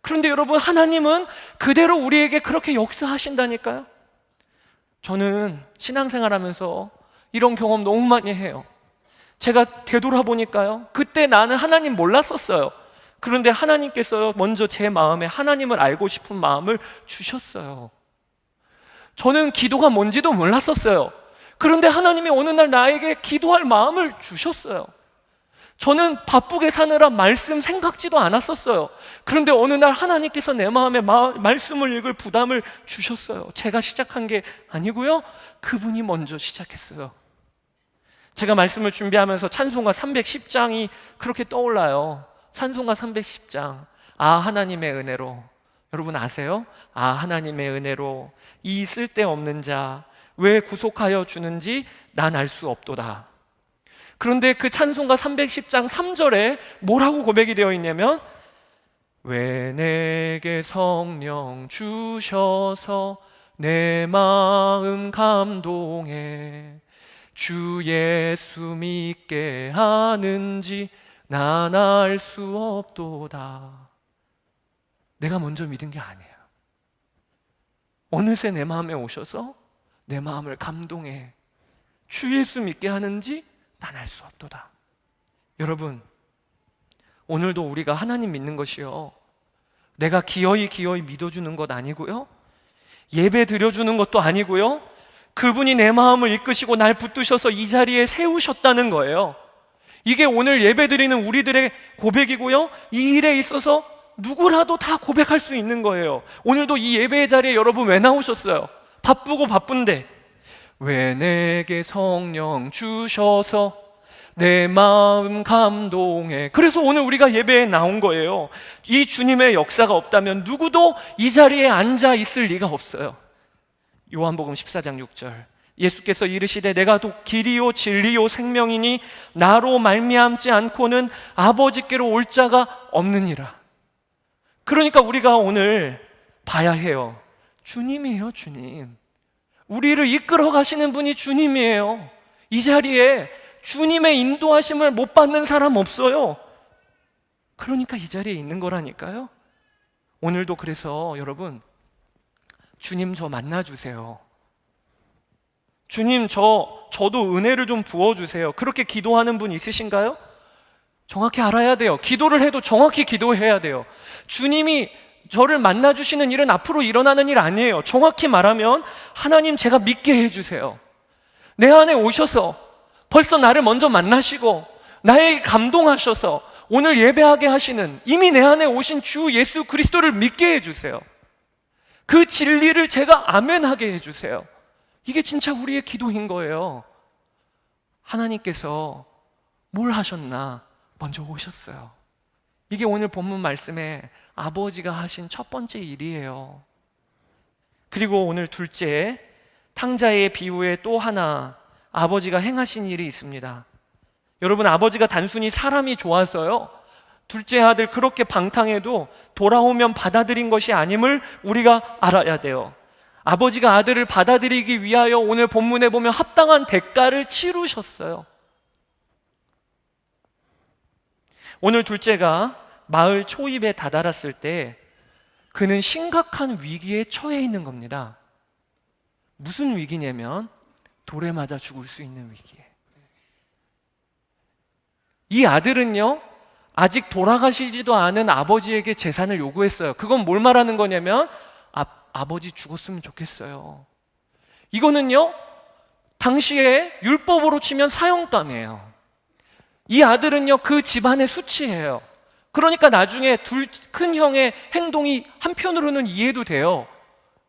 그런데 여러분, 하나님은 그대로 우리에게 그렇게 역사하신다니까요. 저는 신앙생활하면서 이런 경험 너무 많이 해요. 제가 되돌아보니까요, 그때 나는 하나님 몰랐었어요. 그런데 하나님께서 먼저 제 마음에 하나님을 알고 싶은 마음을 주셨어요. 저는 기도가 뭔지도 몰랐었어요. 그런데 하나님이 어느 날 나에게 기도할 마음을 주셨어요. 저는 바쁘게 사느라 말씀 생각지도 않았었어요. 그런데 어느 날 하나님께서 내 마음에 말씀을 읽을 부담을 주셨어요. 제가 시작한 게 아니고요, 그분이 먼저 시작했어요. 제가 말씀을 준비하면서 찬송가 310장이 그렇게 떠올라요. 찬송가 310장. 하나님의 은혜로. 여러분 아세요? 하나님의 은혜로 이 쓸데없는 자 왜 구속하여 주는지 난 알 수 없도다. 그런데 그 찬송가 310장 3절에 뭐라고 고백이 되어 있냐면, 왜 내게 성령 주셔서 내 마음 감동해 주 예수 믿게 하는지 난 알 수 없도다. 내가 먼저 믿은 게 아니에요. 어느새 내 마음에 오셔서 내 마음을 감동해 주 예수 믿게 하는지 난 알 수 없도다. 여러분, 오늘도 우리가 하나님 믿는 것이요, 내가 기어이 믿어주는 것 아니고요, 예배 드려주는 것도 아니고요, 그분이 내 마음을 이끄시고 날 붙드셔서 이 자리에 세우셨다는 거예요. 이게 오늘 예배 드리는 우리들의 고백이고요, 이 일에 있어서 누구라도 다 고백할 수 있는 거예요. 오늘도 이 예배의 자리에 여러분 왜 나오셨어요? 바쁘고 바쁜데 왜 내게 성령 주셔서 내 마음 감동해. 그래서 오늘 우리가 예배에 나온 거예요. 이 주님의 역사가 없다면 누구도 이 자리에 앉아 있을 리가 없어요. 요한복음 14장 6절, 예수께서 이르시되 내가 길이요 진리요 생명이니 나로 말미암지 않고는 아버지께로 올 자가 없느니라. 그러니까 우리가 오늘 봐야 해요. 주님이에요, 주님. 우리를 이끌어 가시는 분이 주님이에요. 이 자리에 주님의 인도하심을 못 받는 사람 없어요. 그러니까 이 자리에 있는 거라니까요. 오늘도 그래서 여러분, 주님 저 만나주세요. 주님 저도 은혜를 좀 부어주세요. 그렇게 기도하는 분 있으신가요? 정확히 알아야 돼요. 기도를 해도 정확히 기도해야 돼요. 주님이 저를 만나주시는 일은 앞으로 일어나는 일 아니에요. 정확히 말하면 하나님 제가 믿게 해주세요. 내 안에 오셔서 벌써 나를 먼저 만나시고 나에게 감동하셔서 오늘 예배하게 하시는 이미 내 안에 오신 주 예수 그리스도를 믿게 해주세요. 그 진리를 제가 아멘하게 해주세요. 이게 진짜 우리의 기도인 거예요. 하나님께서 뭘 하셨나? 먼저 오셨어요. 이게 오늘 본문 말씀에 아버지가 하신 첫 번째 일이에요. 그리고 오늘 둘째, 탕자의 비유에 또 하나 아버지가 행하신 일이 있습니다. 여러분, 아버지가 단순히 사람이 좋아서요, 둘째 아들 그렇게 방탕해도 돌아오면 받아들인 것이 아님을 우리가 알아야 돼요. 아버지가 아들을 받아들이기 위하여 오늘 본문에 보면 합당한 대가를 치르셨어요. 오늘 둘째가 마을 초입에 다다랐을 때 그는 심각한 위기에 처해 있는 겁니다. 무슨 위기냐면 돌에 맞아 죽을 수 있는 위기에. 이 아들은요, 아직 돌아가시지도 않은 아버지에게 재산을 요구했어요. 그건 뭘 말하는 거냐면 아버지 죽었으면 좋겠어요. 이거는요, 당시에 율법으로 치면 사형감이에요. 이 아들은요, 그 집안의 수치예요. 그러니까 나중에 큰 형의 행동이 한편으로는 이해도 돼요.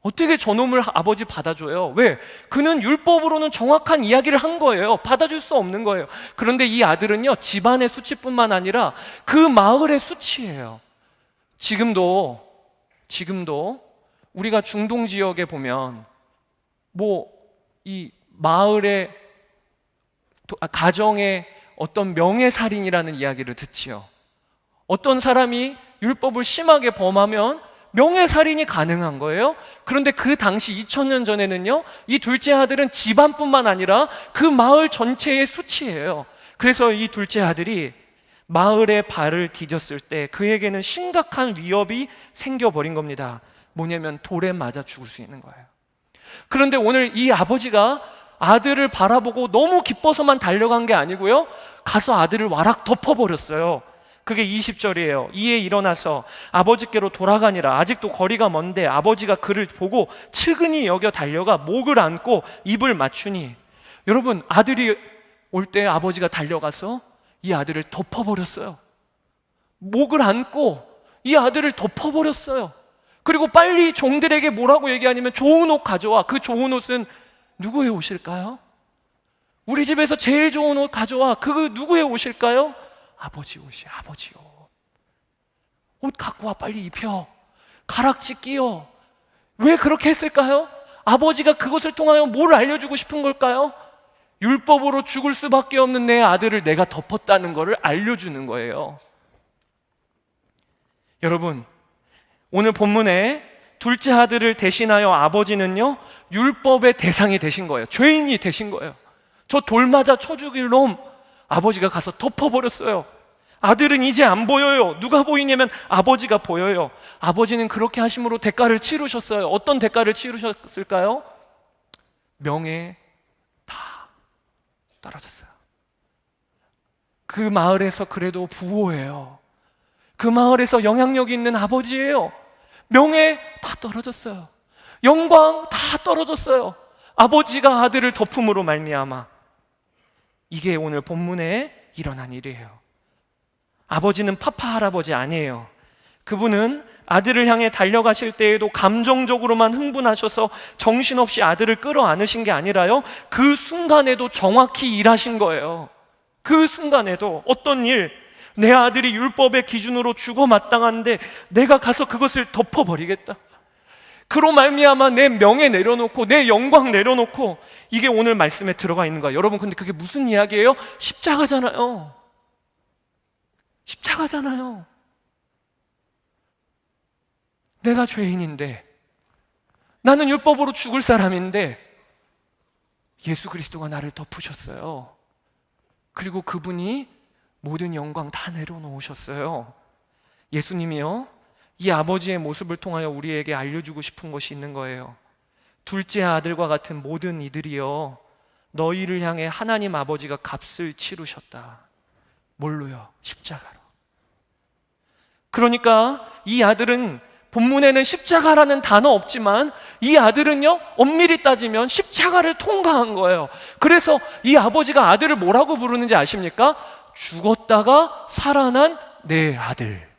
어떻게 저놈을 아버지 받아줘요? 왜? 그는 율법으로는 정확한 이야기를 한 거예요. 받아줄 수 없는 거예요. 그런데 이 아들은요, 집안의 수치뿐만 아니라 그 마을의 수치예요. 지금도 우리가 중동 지역에 보면 이 마을의 가정의 어떤 명예살인이라는 이야기를 듣지요. 어떤 사람이 율법을 심하게 범하면 명예살인이 가능한 거예요. 그런데 그 당시 2000년 전에는요, 이 둘째 아들은 집안뿐만 아니라 그 마을 전체의 수치예요. 그래서 이 둘째 아들이 마을에 발을 디뎠을 때 그에게는 심각한 위협이 생겨버린 겁니다. 뭐냐면 돌에 맞아 죽을 수 있는 거예요. 그런데 오늘 이 아버지가 아들을 바라보고 너무 기뻐서만 달려간 게 아니고요, 가서 아들을 와락 덮어버렸어요. 그게 20절이에요. 이에 일어나서 아버지께로 돌아가니라. 아직도 거리가 먼데 아버지가 그를 보고 측은히 여겨 달려가 목을 안고 입을 맞추니. 여러분, 아들이 올 때 아버지가 달려가서 이 아들을 덮어버렸어요. 목을 안고 이 아들을 덮어버렸어요. 그리고 빨리 종들에게 뭐라고 얘기하냐면 좋은 옷 가져와. 그 좋은 옷은 누구의 옷일까요? 우리 집에서 제일 좋은 옷 가져와. 그 누구의 옷일까요? 아버지 옷이, 아버지 옷. 옷 갖고 와, 빨리 입혀. 가락지 끼워. 왜 그렇게 했을까요? 아버지가 그것을 통하여 뭘 알려주고 싶은 걸까요? 율법으로 죽을 수밖에 없는 내 아들을 내가 덮었다는 것을 알려주는 거예요. 여러분, 오늘 본문에 둘째 아들을 대신하여 아버지는요, 율법의 대상이 되신 거예요. 죄인이 되신 거예요. 저 돌 맞아 쳐 죽일 놈, 아버지가 가서 덮어버렸어요. 아들은 이제 안 보여요. 누가 보이냐면 아버지가 보여요. 아버지는 그렇게 하심으로 대가를 치르셨어요. 어떤 대가를 치르셨을까요? 명예 다 떨어졌어요. 그 마을에서 그래도 부호예요. 그 마을에서 영향력이 있는 아버지예요. 명예 다 떨어졌어요. 영광 다 떨어졌어요. 아버지가 아들을 덮음으로 말미암아. 이게 오늘 본문에 일어난 일이에요. 아버지는 파파 할아버지 아니에요. 그분은 아들을 향해 달려가실 때에도 감정적으로만 흥분하셔서 정신없이 아들을 끌어안으신 게 아니라요, 그 순간에도 정확히 일하신 거예요. 그 순간에도 어떤 일, 내 아들이 율법의 기준으로 죽어 마땅한데 내가 가서 그것을 덮어버리겠다. 그로 말미암아 내 명예 내려놓고 내 영광 내려놓고. 이게 오늘 말씀에 들어가 있는 거야. 여러분, 근데 그게 무슨 이야기예요? 십자가잖아요. 십자가잖아요. 내가 죄인인데, 나는 율법으로 죽을 사람인데 예수 그리스도가 나를 덮으셨어요. 그리고 그분이 모든 영광 다 내려놓으셨어요. 예수님이요, 이 아버지의 모습을 통하여 우리에게 알려주고 싶은 것이 있는 거예요. 둘째 아들과 같은 모든 이들이요, 너희를 향해 하나님 아버지가 값을 치르셨다. 뭘로요? 십자가로. 그러니까 이 아들은, 본문에는 십자가라는 단어 없지만 이 아들은요, 엄밀히 따지면 십자가를 통과한 거예요. 그래서 이 아버지가 아들을 뭐라고 부르는지 아십니까? 죽었다가 살아난 내 아들.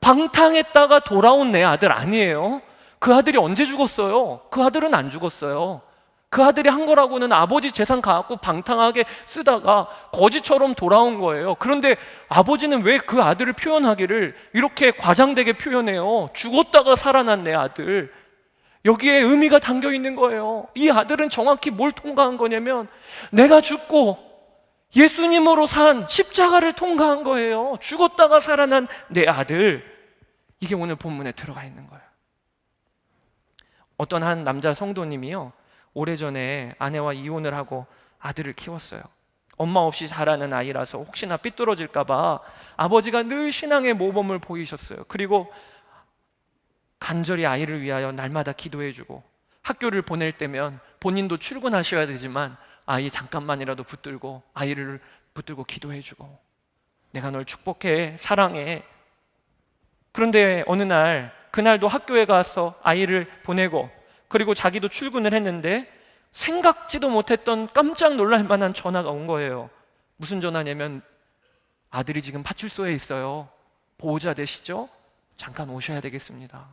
방탕했다가 돌아온 내 아들 아니에요. 그 아들이 언제 죽었어요? 그 아들은 안 죽었어요. 그 아들이 한 거라고는 아버지 재산 갖고 방탕하게 쓰다가 거지처럼 돌아온 거예요. 그런데 아버지는 왜 그 아들을 표현하기를 이렇게 과장되게 표현해요? 죽었다가 살아난 내 아들. 여기에 의미가 담겨 있는 거예요. 이 아들은 정확히 뭘 통과한 거냐면 내가 죽고 예수님으로 산 십자가를 통과한 거예요. 죽었다가 살아난 내 아들. 이게 오늘 본문에 들어가 있는 거예요. 어떤 한 남자 성도님이요, 오래전에 아내와 이혼을 하고 아들을 키웠어요. 엄마 없이 자라는 아이라서 혹시나 삐뚤어질까 봐 아버지가 늘 신앙의 모범을 보이셨어요. 그리고 간절히 아이를 위하여 날마다 기도해주고, 학교를 보낼 때면 본인도 출근하셔야 되지만 아이 잠깐만이라도 붙들고 아이를 붙들고 기도해주고, 내가 널 축복해, 사랑해. 그런데 어느 날, 그날도 학교에 가서 아이를 보내고 그리고 자기도 출근을 했는데 생각지도 못했던 깜짝 놀랄 만한 전화가 온 거예요. 무슨 전화냐면 아들이 지금 파출소에 있어요. 보호자 되시죠? 잠깐 오셔야 되겠습니다.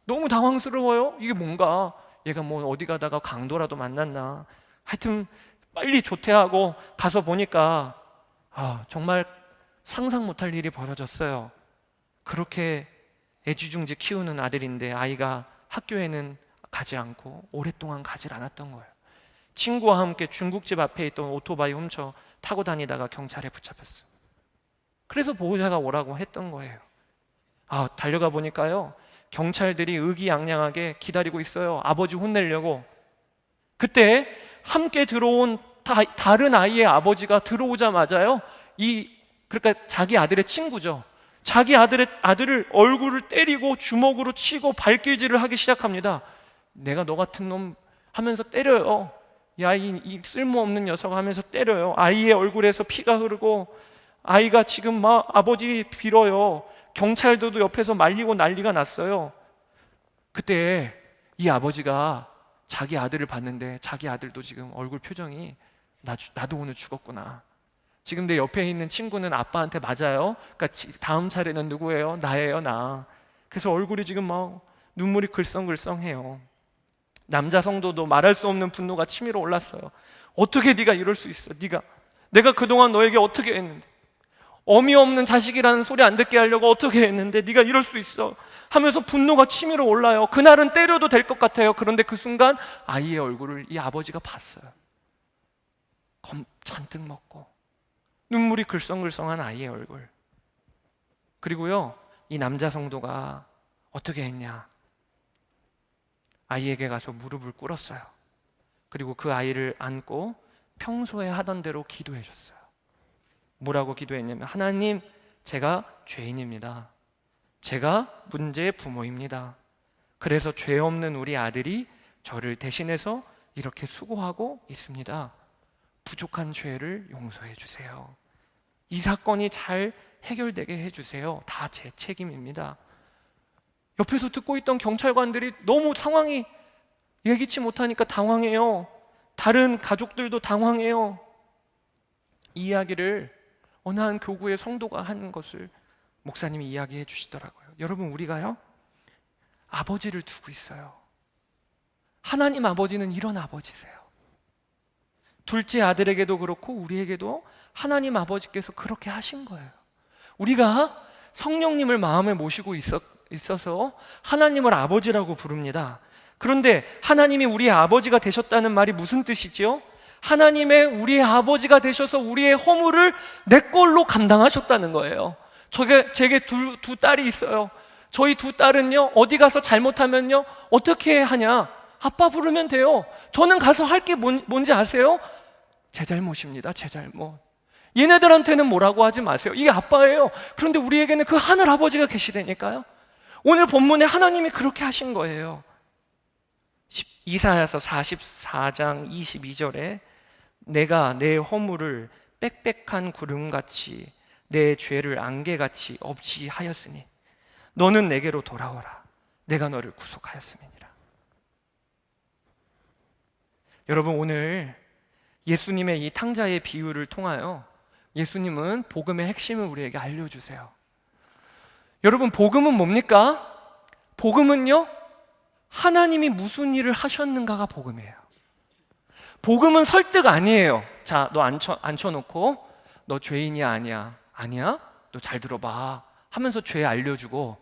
너무 당황스러워요. 이게 뭔가, 얘가 뭐 어디 가다가 강도라도 만났나. 하여튼 빨리 조퇴하고 가서 보니까 정말 상상 못할 일이 벌어졌어요. 그렇게 애지중지 키우는 아들인데 아이가 학교에는 가지 않고 오랫동안 가지 않았던 거예요. 친구와 함께 중국집 앞에 있던 오토바이 훔쳐 타고 다니다가 경찰에 붙잡혔어요. 그래서 보호자가 오라고 했던 거예요. 달려가 보니까요, 경찰들이 의기양양하게 기다리고 있어요. 아버지 혼내려고. 그때 함께 들어온 다른 아이의 아버지가 들어오자마자요, 그러니까 자기 아들의 친구죠, 자기 아들을 얼굴을 때리고 주먹으로 치고 발길질을 하기 시작합니다. 내가 너 같은 놈 하면서 때려요. 야, 이 쓸모없는 녀석 하면서 때려요. 아이의 얼굴에서 피가 흐르고 아이가 지금 막 아버지 빌어요. 경찰들도 옆에서 말리고 난리가 났어요. 그때 이 아버지가 자기 아들을 봤는데 자기 아들도 지금 얼굴 표정이 나도 오늘 죽었구나. 지금 내 옆에 있는 친구는 아빠한테 맞아요. 그러니까 다음 차례는 누구예요? 나예요, 나. 그래서 얼굴이 지금 막 눈물이 글썽글썽해요. 남자 성도도 말할 수 없는 분노가 치밀어 올랐어요. 어떻게 네가 이럴 수 있어? 내가 그동안 너에게 어떻게 했는데, 어미 없는 자식이라는 소리 안 듣게 하려고 어떻게 했는데 네가 이럴 수 있어? 하면서 분노가 치밀어 올라요. 그날은 때려도 될 것 같아요. 그런데 그 순간 아이의 얼굴을 이 아버지가 봤어요. 검 잔뜩 먹고 눈물이 글썽글썽한 아이의 얼굴. 그리고요, 이 남자 성도가 어떻게 했냐? 아이에게 가서 무릎을 꿇었어요. 그리고 그 아이를 안고 평소에 하던 대로 기도해 줬어요. 뭐라고 기도했냐면, 하나님, 제가 죄인입니다. 제가 문제의 부모입니다. 그래서 죄 없는 우리 아들이 저를 대신해서 이렇게 수고하고 있습니다. 부족한 죄를 용서해 주세요. 이 사건이 잘 해결되게 해주세요. 다 제 책임입니다. 옆에서 듣고 있던 경찰관들이 너무 상황이 예기치 못하니까 당황해요. 다른 가족들도 당황해요. 이 이야기를 어느 한 교구의 성도가 한 것을 목사님이 이야기해 주시더라고요. 여러분, 우리가요, 아버지를 두고 있어요. 하나님 아버지는 이런 아버지세요. 둘째 아들에게도 그렇고 우리에게도 하나님 아버지께서 그렇게 하신 거예요. 우리가 성령님을 마음에 모시고 있어서 하나님을 아버지라고 부릅니다. 그런데 하나님이 우리의 아버지가 되셨다는 말이 무슨 뜻이지요? 하나님의 우리의 아버지가 되셔서 우리의 허물을 내 걸로 감당하셨다는 거예요. 제게 두 딸이 있어요. 저희 두 딸은요, 어디 가서 잘못하면요, 어떻게 하냐? 아빠 부르면 돼요. 저는 가서 할 게 뭔지 아세요? 제 잘못입니다. 제 잘못. 얘네들한테는 뭐라고 하지 마세요. 이게 아빠예요. 그런데 우리에게는 그 하늘 아버지가 계시다니까요. 오늘 본문에 하나님이 그렇게 하신 거예요. 이사야서 44장 22절에 내가 내 허물을 빽빽한 구름같이 내 죄를 안개같이 없이 하였으니 너는 내게로 돌아오라. 내가 너를 구속하였음이니라. 여러분, 오늘 예수님의 이 탕자의 비유를 통하여 예수님은 복음의 핵심을 우리에게 알려주세요. 여러분, 복음은 뭡니까? 복음은요, 하나님이 무슨 일을 하셨는가가 복음이에요. 복음은 설득 아니에요. 자, 너 앉혀놓고 너 죄인이야 아니야? 아니야? 너 잘 들어봐 하면서 죄 알려주고,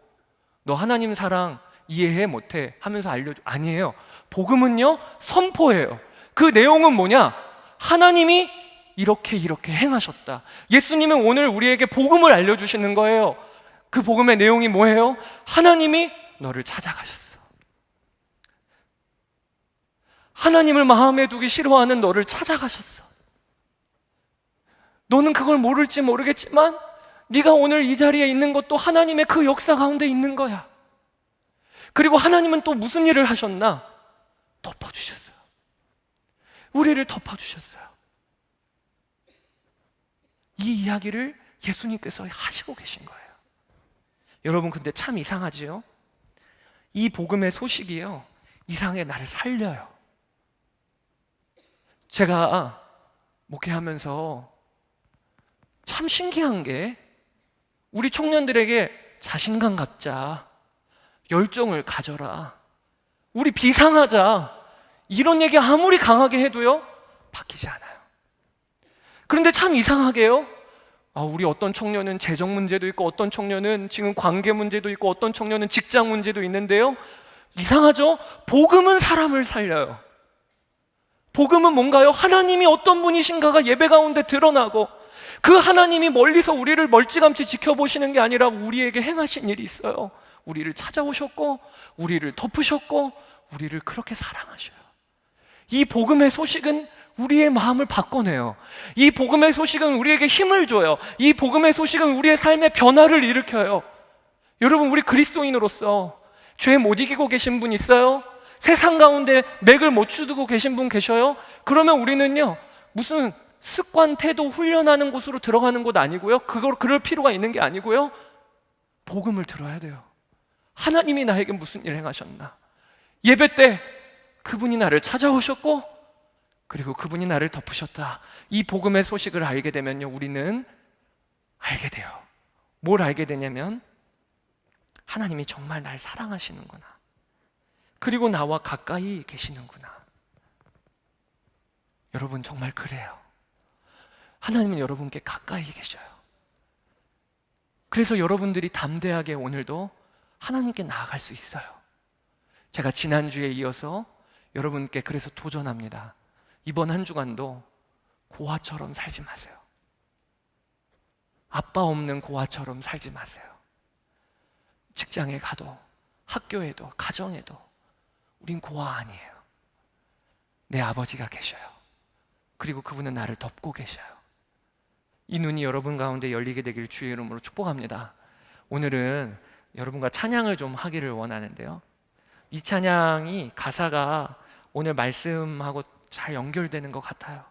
너 하나님 사랑 이해해 못해 하면서 알려주고, 아니에요. 복음은요, 선포예요. 그 내용은 뭐냐? 하나님이 이렇게 행하셨다. 예수님은 오늘 우리에게 복음을 알려주시는 거예요. 그 복음의 내용이 뭐예요? 하나님이 너를 찾아가셨어. 하나님을 마음에 두기 싫어하는 너를 찾아가셨어. 너는 그걸 모를지 모르겠지만 네가 오늘 이 자리에 있는 것도 하나님의 그 역사 가운데 있는 거야. 그리고 하나님은 또 무슨 일을 하셨나? 덮어주셨어요. 우리를 덮어주셨어요. 이 이야기를 예수님께서 하시고 계신 거예요. 여러분, 근데 참 이상하지요? 이 복음의 소식이요, 이상하게 나를 살려요. 제가 목회하면서 참 신기한 게, 우리 청년들에게 자신감 갖자, 열정을 가져라, 우리 비상하자, 이런 얘기 아무리 강하게 해도요, 바뀌지 않아요. 그런데 참 이상하게요, 우리 어떤 청년은 재정 문제도 있고, 어떤 청년은 지금 관계 문제도 있고, 어떤 청년은 직장 문제도 있는데요, 이상하죠? 복음은 사람을 살려요. 복음은 뭔가요? 하나님이 어떤 분이신가가 예배 가운데 드러나고, 그 하나님이 멀리서 우리를 멀찌감치 지켜보시는 게 아니라 우리에게 행하신 일이 있어요. 우리를 찾아오셨고, 우리를 덮으셨고, 우리를 그렇게 사랑하셔요. 이 복음의 소식은 우리의 마음을 바꿔내요. 이 복음의 소식은 우리에게 힘을 줘요. 이 복음의 소식은 우리의 삶의 변화를 일으켜요. 여러분, 우리 그리스도인으로서 죄 못 이기고 계신 분 있어요? 세상 가운데 맥을 못 추두고 계신 분 계셔요? 그러면 우리는요, 무슨 습관, 태도 훈련하는 곳으로 들어가는 곳 아니고요, 그럴 필요가 있는 게 아니고요, 복음을 들어야 돼요. 하나님이 나에게 무슨 일을 행하셨나? 예배 때 그분이 나를 찾아오셨고, 그리고 그분이 나를 덮으셨다. 이 복음의 소식을 알게 되면요, 우리는 알게 돼요. 뭘 알게 되냐면, 하나님이 정말 날 사랑하시는구나, 그리고 나와 가까이 계시는구나. 여러분, 정말 그래요. 하나님은 여러분께 가까이 계셔요. 그래서 여러분들이 담대하게 오늘도 하나님께 나아갈 수 있어요. 제가 지난주에 이어서 여러분께 그래서 도전합니다. 이번 한 주간도 고아처럼 살지 마세요. 아빠 없는 고아처럼 살지 마세요. 직장에 가도, 학교에도, 가정에도 우린 고아 아니에요. 내 아버지가 계셔요. 그리고 그분은 나를 덮고 계셔요. 이 눈이 여러분 가운데 열리게 되길 주의 이름으로 축복합니다. 오늘은 여러분과 찬양을 좀 하기를 원하는데요, 이 찬양이 가사가 오늘 말씀하고 잘 연결되는 것 같아요.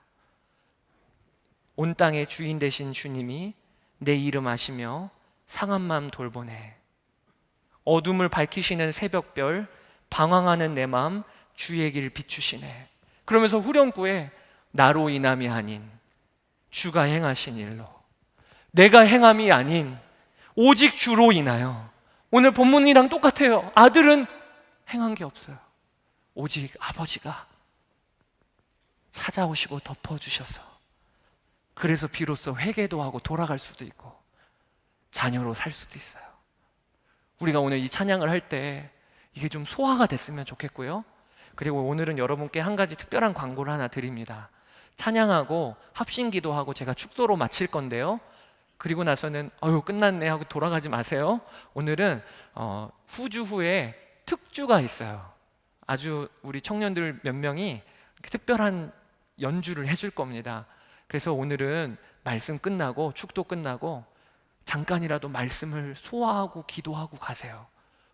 온 땅의 주인 되신 주님이 내 이름 아시며 상한 마음 돌보네. 어둠을 밝히시는 새벽별, 방황하는 내 마음 주의 길 비추시네. 그러면서 후렴구에 나로 인함이 아닌 주가 행하신 일로, 내가 행함이 아닌 오직 주로 인하여. 오늘 본문이랑 똑같아요. 아들은 행한 게 없어요. 오직 아버지가 찾아오시고 덮어주셔서, 그래서 비로소 회개도 하고 돌아갈 수도 있고 자녀로 살 수도 있어요. 우리가 오늘 이 찬양을 할 때 이게 좀 소화가 됐으면 좋겠고요. 그리고 오늘은 여러분께 한 가지 특별한 광고를 하나 드립니다. 찬양하고 합심기도하고 제가 축도로 마칠 건데요, 그리고 나서는 끝났네 하고 돌아가지 마세요. 오늘은 후주 후에 특주가 있어요. 아주 우리 청년들 몇 명이 특별한 연주를 해줄 겁니다. 그래서 오늘은 말씀 끝나고, 축도 끝나고 잠깐이라도 말씀을 소화하고 기도하고 가세요.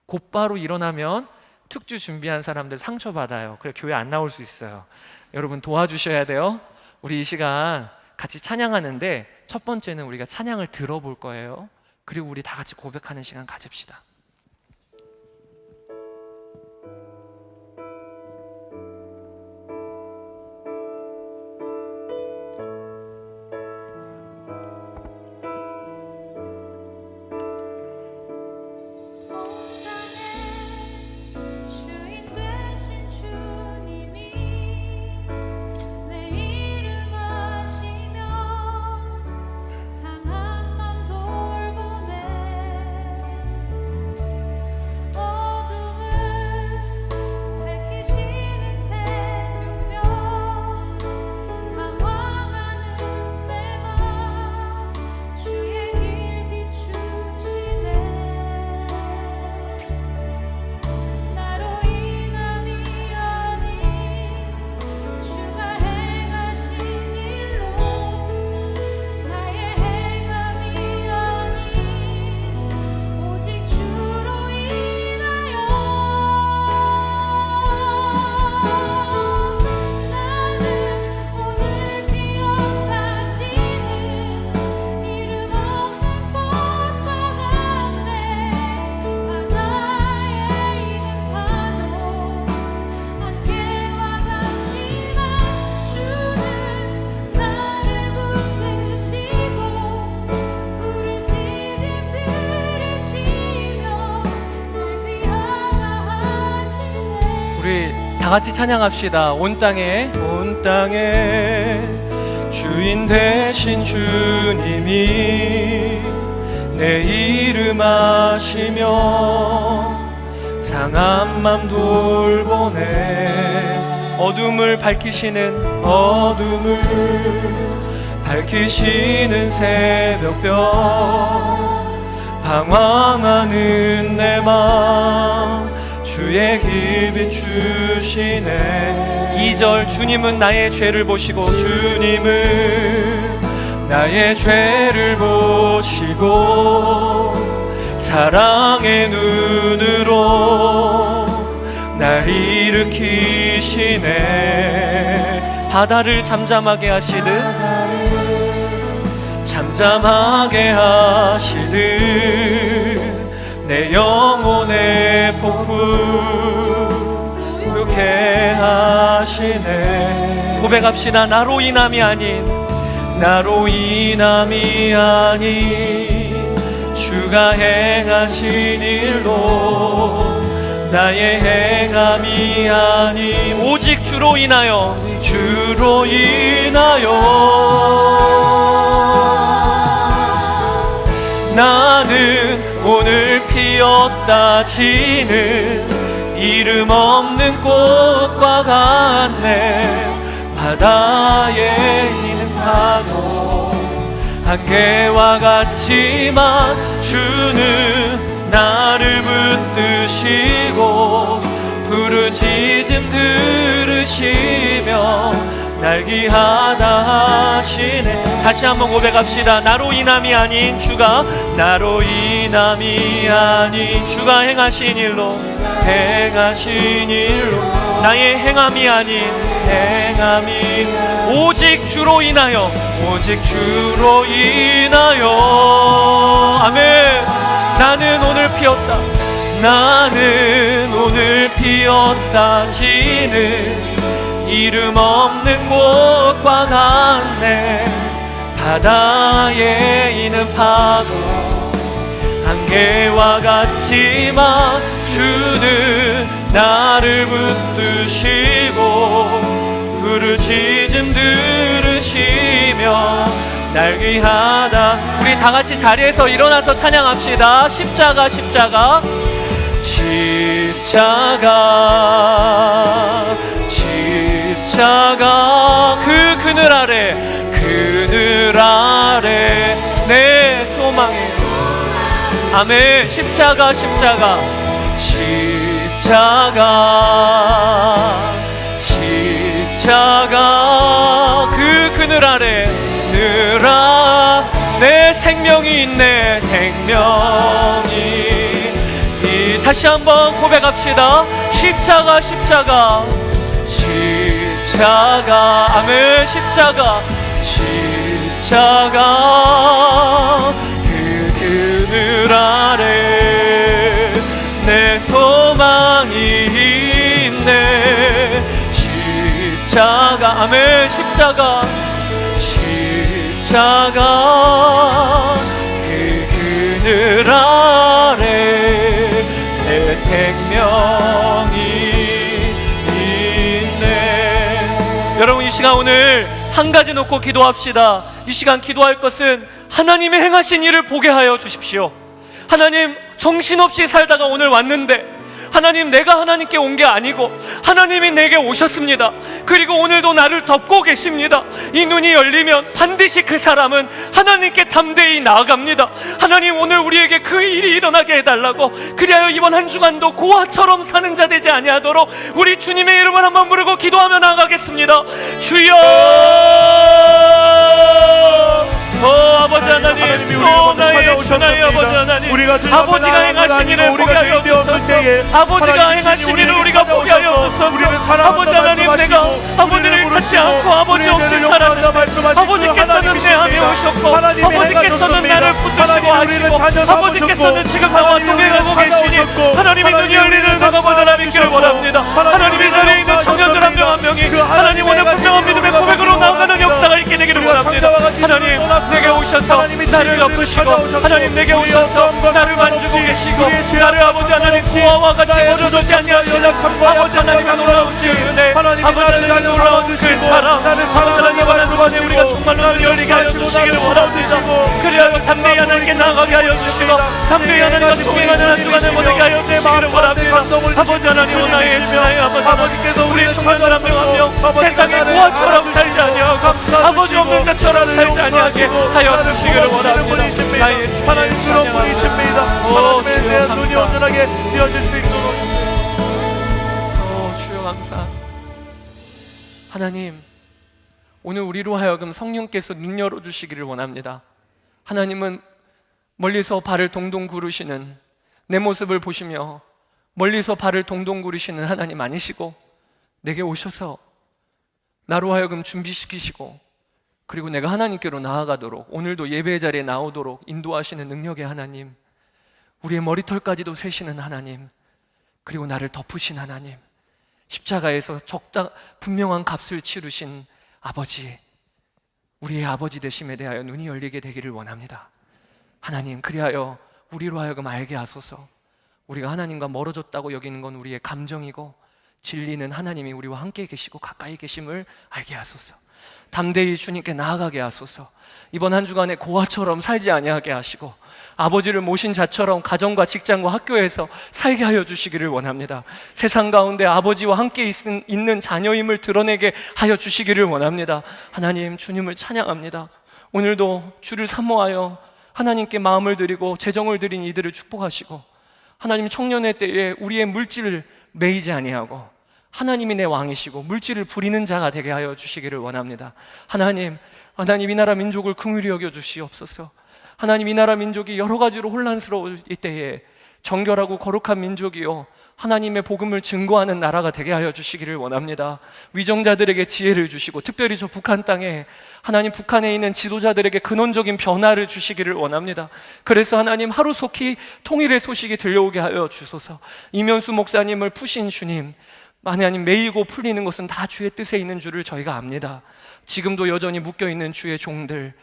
곧바로 일어나면 특주 준비한 사람들 상처받아요. 그래 교회 안 나올 수 있어요. 여러분 도와주셔야 돼요. 우리 이 시간 같이 찬양하는데 첫 번째는 우리가 찬양을 들어볼 거예요. 그리고 우리 다 같이 고백하는 시간 가집시다. 주인 우리 다 같이 찬양합시다. 온 땅에 주인 되신 주님이 내 이름 아시며 상한 맘 돌보네. 어둠을 밝히시는 새벽별 방황하는 내 맘 주의 길 비추시네. 2절 주님은 나의 죄를 보시고 사랑의 눈으로 날 일으키시네. 바다를 잠잠하게 하시듯 내 영혼의 폭풍케 하시네. 고백합시다. 나로 인함이 아닌 주가 행하신 일로 나의 행함이 아닌 오직 주로 인하여 나는 오늘 피었다 지는 이름 없는 꽃과 같네. 바다에 있는 파도 안개와 같지만 주는 나를 붙드시고 부르짖음 들으시며 날 귀하다 하시네. 다시 한번 고백합시다. 나로 인함이 아닌 주가 행하신 일로 나의 행함이 아닌 오직 주로 인하여 아멘. 나는 오늘 피었다 지는 이름 없는 꽃과 같네. 바다에 있는 파도 안개와 같지만 주는 나를 붙드시고 부르짖음 들으시며 날 귀하다. 우리 다 같이 자리에서 일어나서 찬양합시다. 십자가 그 그늘 아래 내 소망이 아멘. 십자가 그 그늘 아래 내 생명이 있네. 다시 한번 고백합시다. 십자가 아멘. 십자가 그 그늘 아래 내 소망이 있네. 십자가 아멘. 십자가 그 그늘 아래 내 생명이 있네. 여러분, 이 시간 오늘 한 가지 놓고 기도합시다. 이 시간 기도할 것은 하나님의 행하신 일을 보게 하여 주십시오. 하나님, 정신없이 살다가 오늘 왔는데 하나님, 내가 하나님께 온 게 아니고 하나님이 내게 오셨습니다. 그리고 오늘도 나를 덮고 계십니다. 이 눈이 열리면 반드시 그 사람은 하나님께 담대히 나아갑니다. 하나님, 오늘 우리에게 그 일이 일어나게 해달라고, 그리하여 이번 한 주간도 고아처럼 사는 자 되지 아니하도록 우리 주님의 이름을 한번 부르고 기도하며 나아가겠습니다. 주여, 아버지 하나님, 나의 주, 나의 아버지 하나님, 아버지가 행하신 일을 보게 하여 주소서. 아버지가 행하신 일을 우리가 보게 하여 주소서. 아버지 하나님, 내가 아버지를 찾지 않고 아버지 없이 살았는데 아버지께서는 내 안에 오셨고 아버지께서는 나를 붙드시고 하시고 아버지께서는 지금 나와 동행하고 계시니 하나님의 눈이 열리는 그가 보좌라 믿기를 원합니다. 하나님의 자리에 있는 청년들 한 명 한 명이 하나님 오늘 분명한 믿음의 고백으로 나아가는 역사가 있게 되기를 우리가 원합니다. 강자와 같이 하나님 주를 떠났으나 내게 오셔서 하나님이 나를 진리를 덮으시고 찾아오셨고 하나님 내게 우리의 오셔서 어려움과 나를 만지고 상관없이 계시고 우리의 나를 죄악과 아버지 하나님 상관없이 고아와 같이 나의 버려두지 부족함과 아니하시는 연약함과 아버지 하나님의 약함과 놀라운 상관없이 은혜 하나님이 아버지 나를 하나님의 자녀 놀라운 그 삼아주시고 사랑 나를 사랑하게 말씀하시고 우리가 정말로 나를 열리게 하여 용서하시고 주시기를 나를 원합니다. 도와주시고 그리하여 담대히 하나님께 나아가게 하여 주시고 담대히 하나님과 동행하는 한 주간을 보내게 하여 주시기를 원합니다. 아버지 하나님 나의 주나의 아버지 아버지께서 우리 우리를 청년들 한 명 한 명 찾아오시고 세상의 고아처럼 살지 아니하고 아버지 없는 자처럼 살지 아니하게 하여 주시기를 원합니다. 나의 주님 하나님 그런 분이십니다. 하나님에 대한 눈이 온전하게 띄어질 수 있도록 주여 감사. 하나님 오늘 우리로 하여금 성령께서 눈 열어주시기를 원합니다. 하나님은 멀리서 발을 동동 구르시는 내 모습을 보시며 멀리서 발을 동동 구르시는 하나님 아니시고 내게 오셔서 나로 하여금 준비시키시고 그리고 내가 하나님께로 나아가도록 오늘도 예배의 자리에 나오도록 인도하시는 능력의 하나님, 우리의 머리털까지도 세시는 하나님, 그리고 나를 덮으신 하나님, 십자가에서 분명한 값을 치르신 아버지, 우리의 아버지 되심에 대하여 눈이 열리게 되기를 원합니다. 하나님 그리하여 우리로 하여금 알게 하소서. 우리가 하나님과 멀어졌다고 여기는 건 우리의 감정이고 진리는 하나님이 우리와 함께 계시고 가까이 계심을 알게 하소서. 담대히 주님께 나아가게 하소서. 이번 한 주간에 고아처럼 살지 아니하게 하시고 아버지를 모신 자처럼 가정과 직장과 학교에서 살게 하여 주시기를 원합니다. 세상 가운데 아버지와 함께 있는 자녀임을 드러내게 하여 주시기를 원합니다. 하나님 주님을 찬양합니다. 오늘도 주를 사모하여 하나님께 마음을 드리고 재정을 드린 이들을 축복하시고 하나님 청년의 때에 우리의 물질을 매이지 아니하고 하나님이 내 왕이시고 물질을 부리는 자가 되게 하여 주시기를 원합니다. 하나님 이 나라 민족을 긍휼히 여겨 주시옵소서. 하나님 이 나라 민족이 여러 가지로 혼란스러울 때에 정결하고 거룩한 민족이요 하나님의 복음을 증거하는 나라가 되게 하여 주시기를 원합니다. 위정자들에게 지혜를 주시고 특별히 저 북한 땅에 하나님 북한에 있는 지도자들에게 근원적인 변화를 주시기를 원합니다. 그래서 하나님 하루속히 통일의 소식이 들려오게 하여 주소서. 이면수 목사님을 푸신 주님, 하나님 매이고 풀리는 것은 다 주의 뜻에 있는 줄을 저희가 압니다. 지금도 여전히 묶여있는 주의 종들,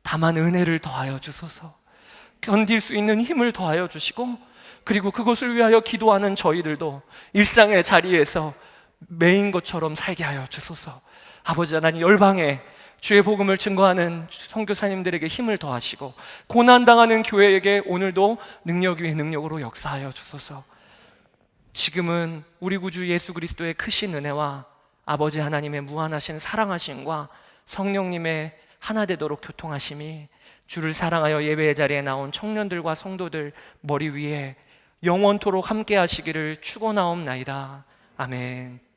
다만 은혜를 더하여 주소서. 견딜 수 있는 힘을 더하여 주시고 그리고 그것을 위하여 기도하는 저희들도 일상의 자리에서 매인 것처럼 살게 하여 주소서. 아버지 하나님 열방에 주의 복음을 증거하는 선교사님들에게 힘을 더하시고 고난당하는 교회에게 오늘도 능력 위에 능력으로 역사하여 주소서. 지금은 우리 구주 예수 그리스도의 크신 은혜와 아버지 하나님의 무한하신 사랑하심과 성령님의 하나 되도록 교통하심이 주를 사랑하여 예배의 자리에 나온 청년들과 성도들 머리 위에 영원토록 함께 하시기를 축원하옵나이다. 아멘.